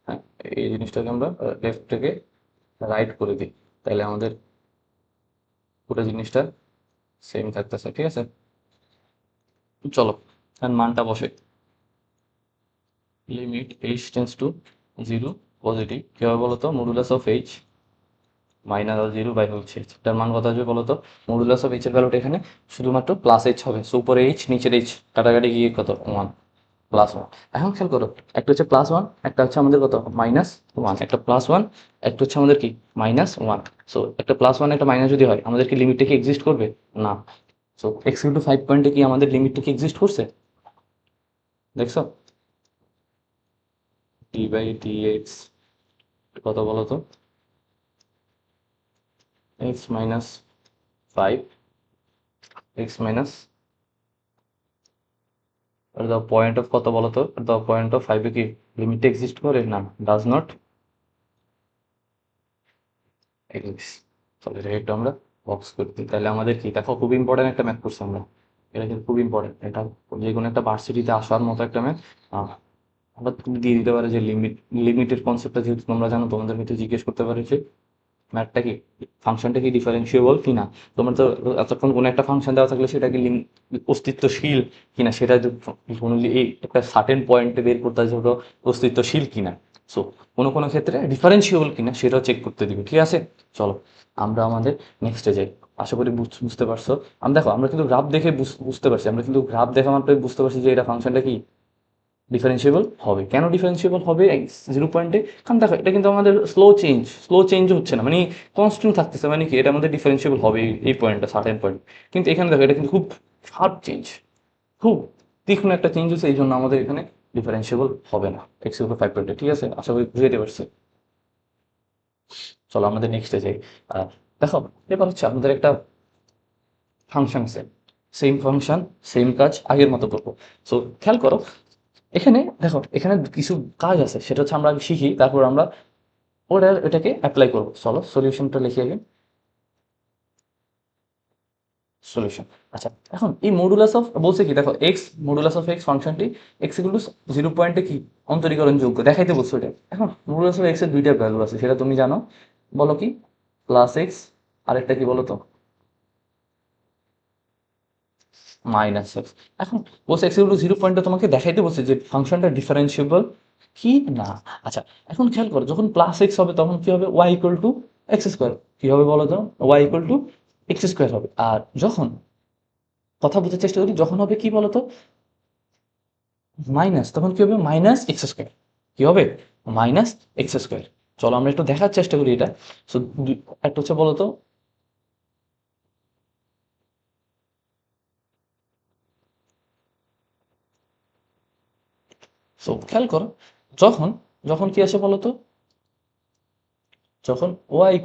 হ্যাঁ, এই জিনিসটাকে আমরা লেফট থেকে রাইট করে দিই, তাহলে আমাদের পুরো জিনিসটা সেম থাকতেছে, ঠিক আছে। চলো এখন মানটা বসে, limit H tends two 0 positive, কি হবে বলতো, মডুলাস অফ এইচ -0/হচ্ছে তার মান কত আসবে বলতো, মডুলাস অফ এইচ এর ভ্যালুটা এখানে শুধুমাত্র প্লাস এইচ হবে, সো উপরে এইচ নিচের এইচ কাটাকাটি গিয়ে কত 1 +1। এখন খেয়াল করো, একটা হচ্ছে +1, একটা হচ্ছে আমাদের কত -1, একটা +1, একটা হচ্ছে আমাদের কি -1। সো একটা +1 একটা মাইনাস যদি হয় আমাদের কি লিমিটটা কি এক্সিস্ট করবে, না। সো x = 5 পয়েন্টে কি আমাদের লিমিটটা কি এক্সিস্ট করছে, দেখছো, d/dx কত বলো তো, x-5, x- are the point of কত বলো তো, দ্য পয়েন্ট অফ 5 এ কি লিমিটটা এক্সিস্ট করে, না, ডাজ নট এক্সিস্ট। তাহলে এটা একটু আমরা বক্স করে দিই, তাহলে আমাদের কি দেখো খুব ইম্পর্টেন্ট একটা ম্যাথ করছি আমরা, এটা কিন্তু খুব ইম্পর্টেন্ট, এটা যে কোনো একটা ভার্সিটিতে আসার মতো একটা ম্যাথ। আমরা তুমি দিয়ে দিতে পারে যে লিমিটের কনসেপ্টটা যেহেতু তোমরা জানো, তোমাদের হয়তো জিজ্ঞেস করতে পারে যে ম্যাথটা কি, ফাংশনটা কি ডিফারেন্সিয়েবল কিনা। তোমরা তো এতক্ষণ কোনো একটা ফাংশন দেওয়া থাকলে সেটা কি অস্তিত্বশীল কিনা, সেটা কোনো এই একটা সার্টেন পয়েন্টে বের করতে হবে সেটা অস্তিত্বশীল কিনা। সো কোনো কোনো ক্ষেত্রে ডিফারেন্সিয়েবল কিনা সেটাও চেক করতে দিবে, ঠিক আছে। চলো আমরা আমাদের নেক্সটে যাই। আশা করি বুঝতে পারছো। দেখো আমরা কিন্তু গ্রাফ দেখে বুঝতে পারছি, আমরা কিন্তু গ্রাফ দেখা মাত্রই বুঝতে পারছি যে এটা ফাংশনটা কি ডিফারেন্সিয়েবল হবে। কেন ডিফারেন্সিয়েবল হবে 0 পয়েন্টে, কারণ দেখো এটা কিন্তু আমাদের স্লো চেঞ্জ হচ্ছে না, মানে কনস্ট্যান্ট থাকতেছে, মানে কি এটা আমাদের ডিফারেন্সিয়েবল হবে এই পয়েন্টটা, সার্টেন পয়েন্ট। কিন্তু এখানে দেখো এটা কিন্তু খুব শার্প চেঞ্জ, খুব তীক্ষ্ণ একটা চেঞ্জ হচ্ছে, এই জন্য আমাদের এখানে ডিফারেন্সিয়েবল হবে না x-5 পয়েন্টে, ঠিক আছে। আশা করি বুঝতে পারছি। চলো আমাদের নেক্সটে যাই। আর দেখো এবার হচ্ছে আমাদের একটা ফাংশন আছে, সেম ফাংশন সেম কাজ আগের মতো করবো। সো খেয়াল করো, এখানে দেখো এখানে কিছু কাজ আছে, সেটা হচ্ছে আমরা আগে শিখি, তারপর আমরা এটাকে অ্যাপ্লাই করবো। চলো সলিউশনটা লিখে আগে, সলিউশন। আচ্ছা এখন এই মডুলাস অফ বলছে কি, দেখো এক্স মডুলাস অফ এক্স ফাংশনটি x = 0 পয়েন্টে কি অন্তরীকরণযোগ্য দেখাইতে বলছো এটা। এখন মডুলাস অফ এক্স এর দুইটা ভ্যালু আছে সেটা তুমি জানো, বলো কি, +x, আরেকটা কি বলো তো, -x। এখন বলছে x = 0 পয়েন্টে তোমাকে দেখাইতে বলছে যে ফাংশনটা ডিফারেন্সিয়েবল কি না। আচ্ছা এখন খেয়াল করো, যখন +x হবে তখন কি হবে, y = x²। কি হবে বলো তো, y = x² হবে। আর যখন, কথা বোঝার চেষ্টা করি, যখন হবে কি বলতো মাইনাস, তখন কি হবে -x²। কি হবে, -x²। চলো আমরা একটু দেখার চেষ্টা করি এটা। সো একটা হচ্ছে বলতো, সো খেয়াল করো, যখন যখন কি আসে বলতো, যখন y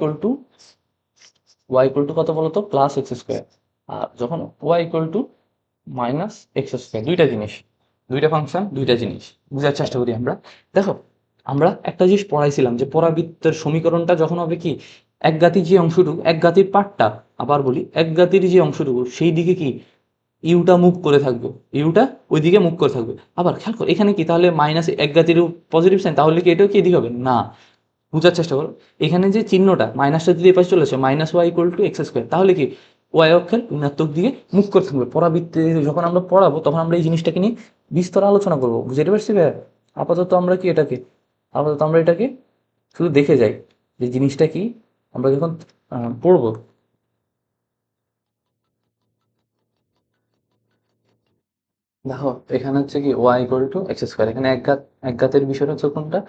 = কত বলতো, +x²। আর যখন y = -x², দুইটা জিনিস, দুইটা ফাংশন, দুইটা জিনিস বুঝার চেষ্টা করি আমরা। দেখো আমরা একটা জিনিস পড়াইছিলাম যে পরাবৃত্তের সমীকরণটা যখন হবে কি, একঘাতির যে অংশটুকু, একঘাতির পার্টটা, আবার বলি একঘাতির যে অংশটুকু সেই দিকে কি ইউটা মুভ করে থাকবে, ইউটা ওই দিকে মুভ করে থাকবে। আবার খেয়াল করো এখানে কি, তাহলে মাইনাস একঘাতির পজিটিভ সাইন, তাহলে কি এটাও কি এদিকে হবে না, বুঝার চেষ্টা করো। এখানে যে চিহ্নটা মাইনাসটা যদি এপাশে চলে আসে, -y = x², তাহলে কি ওয়াই অক্ষের ঋণাত্মক দিকে মুখ করে থাকবে। পরাবৃত্তে যখন আমরা পড়াবো তখন আমরা এই জিনিসটাকে নিয়ে বিস্তর আলোচনা করবো, বুঝতে পারছি ভাইয়া। আপাতত আমরা কি এটাকে, আপাতত আমরা এটাকে শুধু দেখে যাই যে জিনিসটা কি, আমরা যখন পড়বো। দেখো এখানে হচ্ছে কি y = x², এখানে একঘাতের বিষয়টা হচ্ছে কোনটা,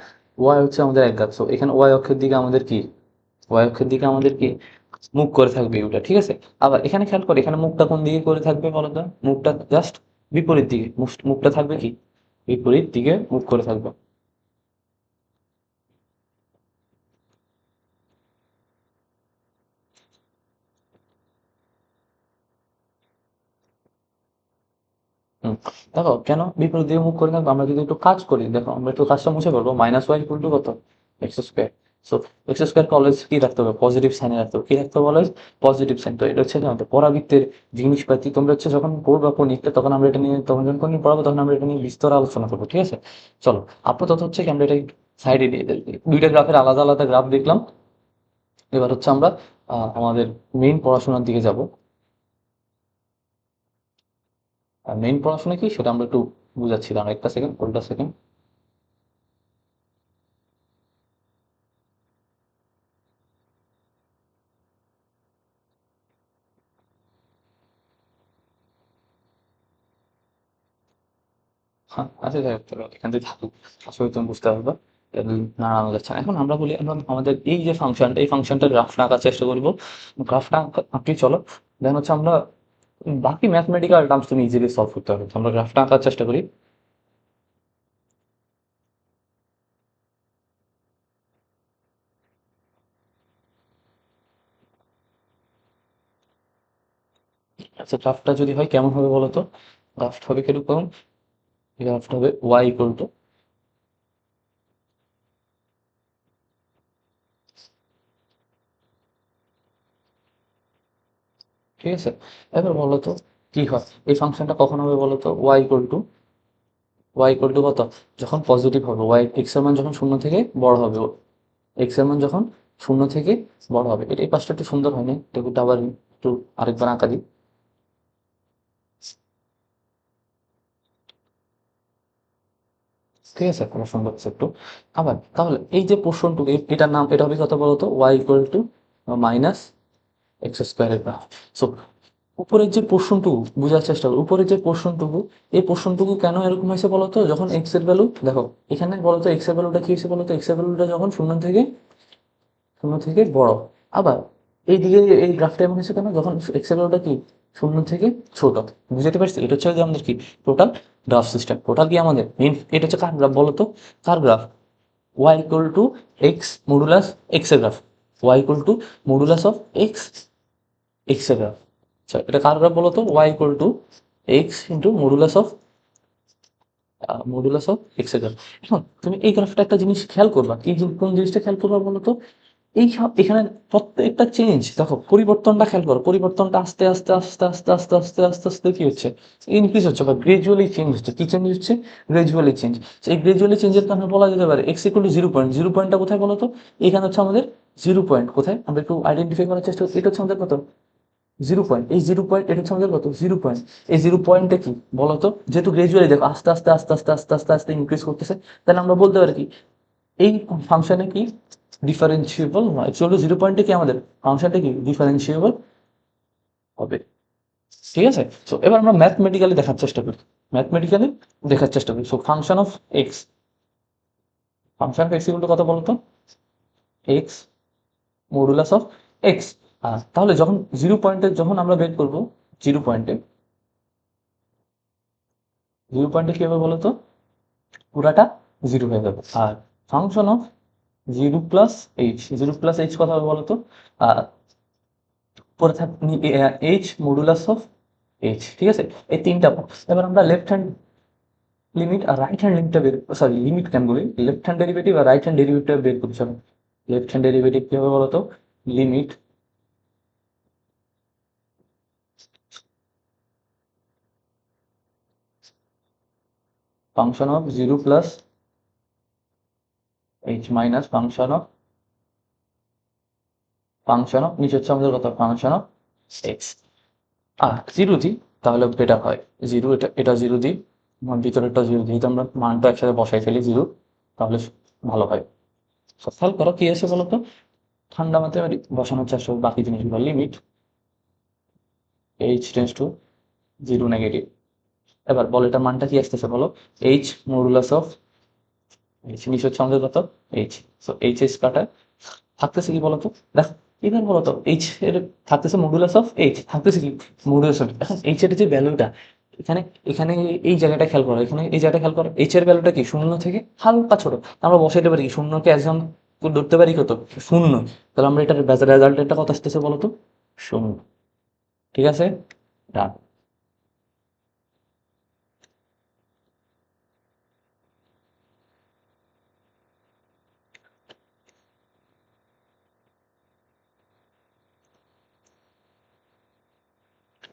ওয়াই হচ্ছে আমাদের একঘাত। সো এখানে ওয়াই অক্ষের দিকে আমাদের কি, ওয়াই অক্ষের দিকে আমাদের কি মুখ করে থাকবে ইউটা, ঠিক আছে। আবার এখানে খেয়াল করে, এখানে মুখটা কোন দিকে করে থাকবে বলো তো, মুখটা জাস্ট বিপরীত দিকে, মুখটা থাকবে কি বিপরীত দিকে মুখ করে থাকবে। দেখো কেন বিপরীত দিকে মুখ করে থাকবো, আমরা যদি একটু কাজ করি, দেখো আমরা একটু কাজটা মুছে ফেলবো, মাইনাস ওয়াই ইকুয়াল টু কত, এক্স স্কোয়ার। সো এক্স স্কোয়ারকে অলওয়েজ কি রাখতে হবে, পজিটিভ সাইনে রাখতে হবে, কি রাখতে হবে অলওয়েজ, পজিটিভ সাইন। তো এটা হচ্ছে আমাদের পরাবৃত্তের জিনিসপাতি, তোমরা হচ্ছে যখন পড়বা গণিতটা তখন আমরা এটা নিয়ে, তখন যখন গণিত পড়াবো তখন আমরা এটা নিয়ে বিস্তর আলোচনা করবো, ঠিক আছে। চলো আপাতত হচ্ছে কি আমরা এটা সাইডে দিয়ে দিই, দুইটা গ্রাফের আলাদা আলাদা গ্রাফ দেখলাম। এবার হচ্ছে আমরা আমাদের মেইন পড়াশোনার দিকে যাব। আর মেইন পড়াশোনা কি সেটা আমরা একটু বুঝাচ্ছি, দাঁড়া একটা সেকেন্ড, ওটা সেকেন্ড। হ্যাঁ, আচ্ছা যাই হোক, চলো এখান থেকে থাকুক, আসলে তুমি বুঝতে পারবে নাড়ানো যাচ্ছে না। এখন আমরা বলি আমরা আমাদের এই যে ফাংশনটা, এই ফাংশনটার গ্রাফটা আঁকার চেষ্টা করবো। গ্রাফটা আঁকি চলো, দেন হচ্ছে আমরা বাকি ম্যাথমেটিক্যাল টার্মস তুমি ইজিলি সলভ করতে পারবে। তো আমরা গ্রাফটা আঁকার চেষ্টা করি। আচ্ছা গ্রাফটা যদি হয় কেমন হবে বলো তো, গ্রাফটা হবে কিরকম, গ্রাফটা হবে ওয়াই ইকুয়াল টু, ঠিক আছে। এবার বলো তো কি হয়, এই ফাংশনটা কখন হবে বলো তো, y equal to, Y equal to কত, যখন পজিটিভ হবে, ওয়াই এক্স এর মান যখন শূন্য থেকে বড় হবে, এক্স এর মান যখন শূন্য থেকে বড় হবে। এটা এই পাশটা একটু সুন্দর হয়নি, টেবিলটা আবার একটু আরেকবার আঁকা দিই, ঠিক আছে, কোনো সুন্দর হচ্ছে একটু। আবার তাহলে এই যে পোর্শনটুকু, এটার নাম, এটা হবে কত বলতো, Y equal to minus x স্কোয়ারের গ্রাফ। সো উপরের যে পোর্শনটুকু বোঝার চেষ্টা করো, উপরের যে পোর্শনটুকু, এই পোর্শনটুকু কেন এরকম হয়েছে বলতো, যখন এক্স এর ভ্যালু দেখো এখানে বলতো, এক্স এর ভ্যালুটা কি হয়েছে বলতো, এক্স এর ভ্যালুটা যখন শূন্য থেকে বড়। আবার এইদিকে এই গ্রাফটা এমন হচ্ছে কেন, যখন এক্স এর ভ্যালুটা কি শূন্য থেকে ছোট। বুঝতে পারছি, এটা হচ্ছে যে আমাদের কি টোটাল গ্রাফ সিস্টেম, টোটাল কি আমাদের মেইন, এটা হচ্ছে কার গ্রাফ বলতো, কার graph, Y equal to x modulus x এর graph, Y equal to modulus of x, x এর গ্রাফ। আচ্ছা এটা কার গ্রাফ বলতো, Y equal to x into modulus of x এর গ্রাফ। এখন তুমি এই গ্রাফটা একটা জিনিস খেয়াল করবা, কি কোন জিনিসটা খেয়াল করবা বলতো, এই সব এখানে প্রত্যেকটা চেঞ্জ দেখো, পরিবর্তনটা খেয়াল করো, পরিবর্তনটা আস্তে আস্তে আস্তে আস্তে আস্তে আস্তে আস্তে আস্তে কি হচ্ছে, ইনক্রিজ হচ্ছে বা গ্রাজুয়ালি চেঞ্জ হচ্ছে। কি চেঞ্জ হচ্ছে, গ্রাজুয়ালি চেঞ্জ। এই গ্রাজুয়ালি চেঞ্জের কারণে বলা যেতে পারে x equal to zero point, zero পয়েন্টটা কোথায় বলো তো, এখানে হচ্ছে আমাদের জিরো পয়েন্ট কোথায়, আমরা একটু আইডেন্টিফাই করার চেষ্টা করি, এটা হচ্ছে আমাদের কত, জিরো পয়েন্ট, এই জিরো পয়েন্ট, এটা হচ্ছে আমাদের কত, জিরো পয়েন্ট। এই জিরো পয়েন্টটা কি বলতো, যেহেতু গ্রাজুয়ালি দেখো আস্তে আস্তে আস্তে আস্তে আস্তে আস্তে আস্তে ইনক্রিজ করতেছে, তাহলে আমরা বলতে পারি কি এই ফাংশনে কি ডিফারেন্সিয়েবল নয়, চলো জিরো পয়েন্টে কি আমাদের ফাংশনটা কি ডিফারেন্সিয়েবল হবে, ঠিক আছে। সো এবার আমরা ম্যাথমেটিক্যালি দেখার চেষ্টা করি, ম্যাথমেটিক্যালি দেখার চেষ্টা করি। So function of X, function of x equal to কত বলতো, এক্স মডুলাস অফ এক্স। তাহলে যখন জিরো পয়েন্টে যখন আমরা বের করবো, জিরো পয়েন্টে, জিরো পয়েন্টে কি হবে বলতো, পুরাটা জিরো হয়ে যাবে। আর function of zero plus h, zero plus h কথা হবে বলতো, পরে থাক এইচ মডুলাস অফ এইচ, ঠিক আছে। এই তিনটা পদ। এবার আমরা লেফট হ্যান্ড লিমিট আর রাইট হ্যান্ড লিমিটটা বের, সরি লিমিট কেন বলি, লেফট হ্যান্ড ডেরিভেটিভ আর রাইট হ্যান্ড ডেরিভেটিভটা বের করছি আমি। লেফট হ্যান্ড ডেরিভেটিভ কি হবে বলতো, limit function of zero plus H minus function of নিচে হচ্ছে আমাদের কত, ফাংশন অফ এক্স। জিরো দিই তাহলে বেটার হয়, জিরো, এটা এটা জিরো দিই, ভিতরেরটা জিরো দিই, তো আমরা মানটা একসাথে বসাই ফেলি জিরো, তাহলে ভালো হয়। খেয়াল করো কি আছে বলতো, ঠান্ডা মাথায় আমি বসানোর চেষ্টা করবো বাকি জিনিসগুলো, limit H tends to zero negative. এবার বল এটার মানটা কি আসতেছে বলো, এইচ মডুলাস অফ এইচ, নিচে হচ্ছে আমাদের কত, এইচ। সো এইচ এস কাটা থাকতেছে কি বলতো, দেখো এবার বলতো এইচ এর থাকতেছে মডুলাস অফ এইচ, থাকতেছে কি মডুলাস অফ। এখন এইচ এর যে ভ্যালুটা এখানে, এখানে এই জায়গাটা খেয়াল করো, এখানে এই জায়গাটা খেয়াল করো, এইচ এর ভ্যালুটা কি শূন্য থেকে হালকা ছোট, আমরা বসাইতে পারি কি শূন্যকে একজন ধরতে পারি কত, শূন্য। তাহলে আমরা এটার রেজাল্ট একটা কত আসতেছে বলতো, শূন্য, ঠিক আছে, ডান।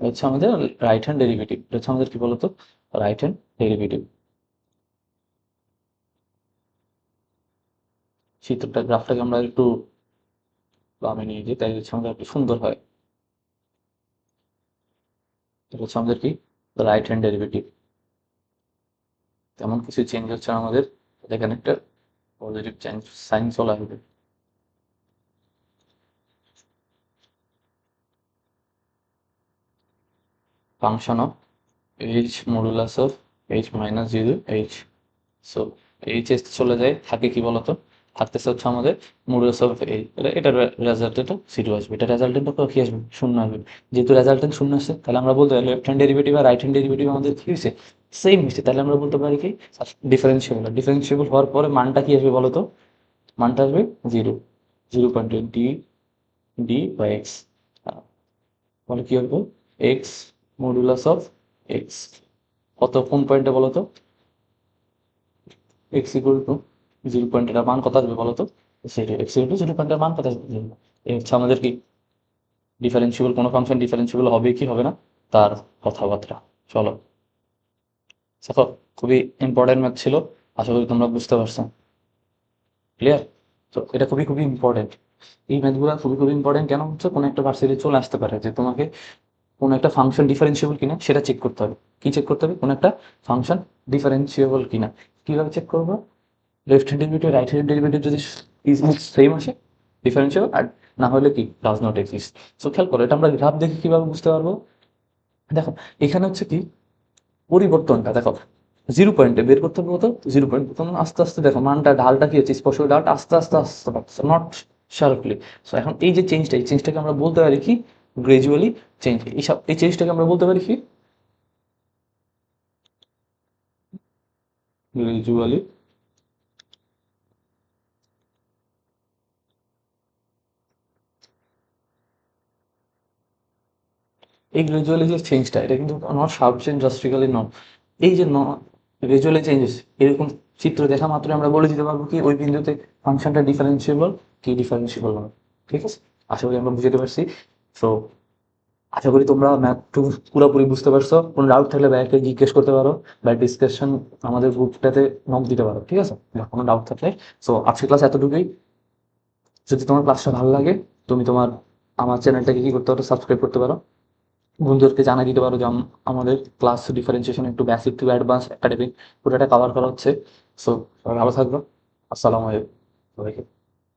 হচ্ছে আমাদের রাইট হ্যান্ড ডেরিভেটিভ। এটা হচ্ছে আমাদের কি বলতো, রাইট হ্যান্ড ডেরিভেটিভ। চিত্রটা গ্রাফটাকে আমরা একটু বামে নিয়ে যাই, তাই হচ্ছে আমাদের একটু সুন্দর হয়। এটা হচ্ছে আমাদের কি, রাইট হ্যান্ড ডেরিভেটিভ। তেমন কিছু চেঞ্জ হচ্ছে না আমাদের, এখানে একটা পজিটিভ চেঞ্জ সাইন চলে আসবে। Function of H modulus of H minus 0 H. So H S চলে যায়, থাকে কি বলতো, থাকতেছে হচ্ছে আমাদের মডুলাস অফ এইচ। এটার রেজাল্টেন্টটা 0 আসবে, এটা রেজাল্টেন্টটা কি আসবে, শূন্য আসবে। যেহেতু রেজাল্টেন্ট শূন্য আসছে, তাহলে আমরা বলতে পারি লেফট হ্যান্ড ডেরিভেটিভ আর রাইট হ্যান্ড ডেরিভেটিভ আমাদের কি হয়েছে, সেম হয়েছে। তাহলে আমরা বলতে পারি কি ডিফারেন্সিয়েবল। ডিফারেন্সিয়েবল হওয়ার পরে মানটা কি আসবে বলতো, মানটা আসবে 0.20 ডি বাই এক্স। তাহলে কি হবে, এক্স মডুলাস অফ এক্স কত, কোন পয়েন্টে বলতো, এক্স ইকুয়াল টু 0 পয়েন্টের মান কত আসবে বলতো, সেটা এক্স ইকুয়াল টু 0 পয়েন্টের মান কত আসবে। এই হচ্ছে আমাদের কি ডিফারেন্সিয়েবল, কোনো ফাংশন ডিফারেন্সিয়েবল হবে কি হবে না তার কথাবার্তা। চলো, দেখো খুবই ইম্পর্টেন্ট ম্যাথ ছিল, আশা করি তোমরা বুঝতে পারছো। ক্লিয়ার? তো এটা খুবই খুবই ইম্পর্টেন্ট। এই ম্যাথগুলো খুবই খুবই ইম্পর্টেন্ট। কেন হচ্ছে, কোনো একটা ভার্সিটি চলে আসতে পারে যে তোমাকে কোনো একটা ফাংশন ডিফারেন্সিয়েবল কিনা সেটা চেক করতে হবে। কি চেক করতে হবে, কোনো একটা ফাংশন ডিফারেন্সিয়েবল কিনা। কিভাবে চেক করবো, left hand derivative right hand derivative যদি সেম আসে ডিফারেন্সিয়েবল, আর না হলে কি ডাজ নট এক্সিস্ট। সো খেয়াল করো, এটা আমরা গ্রাফ দেখে কিভাবে বুঝতে পারবো। দেখো এখানে হচ্ছে কি পরিবর্তনটা দেখো, 0 পয়েন্টে বের করতে হবে কত, 0 পয়েন্ট। তখন আস্তে আস্তে দেখো মানটা ঢালটা কি হচ্ছে, স্পষ্ট ঢালটা আস্তে আস্তে আস্তে পারছে, নট শার্পলি। সো এখন এই যে চেঞ্জটা, এই চেঞ্জটাকে আমরা বলতে পারি কি গ্রাজুয়ালি চেঞ্জ। এই চেঞ্জটাকে আমরা বলতে পারি কি গ্রাজুয়ালি। এই গ্রাজুয়ালি যে চেঞ্জটা, এটা কিন্তু not sharp change, drastically not. এই যে গ্রাজুয়ালি চেঞ্জেস, এরকম চিত্র দেখা মাত্র আমরা বলে দিতে পারবো কি ওই বিন্দুতে ফাংশনটা ডিফারেন্সিয়েবল কি ডিফারেন্সিয়েবল নয়। ঠিক আছে, আশা করি আমরা বুঝতে পারছি। সো আশা করি তোমরা ম্যাথটু পুরোপুরি বুঝতে পারছো। কোনো ডাউট থাকলে ভাইয়াকে জিজ্ঞেস করতে পারো, বা ডিসকাশন আমাদের গ্রুপটাতে নক দিতে পারো। ঠিক আছে, বা কোনো ডাউট থাকলে। সো আজকের ক্লাস এতটুকুই। যদি তোমার ক্লাসটা ভালো লাগে, তুমি তোমার আমার চ্যানেলটাকে কি করতে পারো, সাবস্ক্রাইব করতে পারো। বন্ধুদেরকে জানিয়ে দিতে পারো যে আমাদের ক্লাস ডিফারেন্সিয়েশন একটু বেসিক টু অ্যাডভান্স একাডেমিক পুরোটা কভার করা হচ্ছে। সো ভালো থাকবে। আসসালামু আলাইকুম সবাইকে।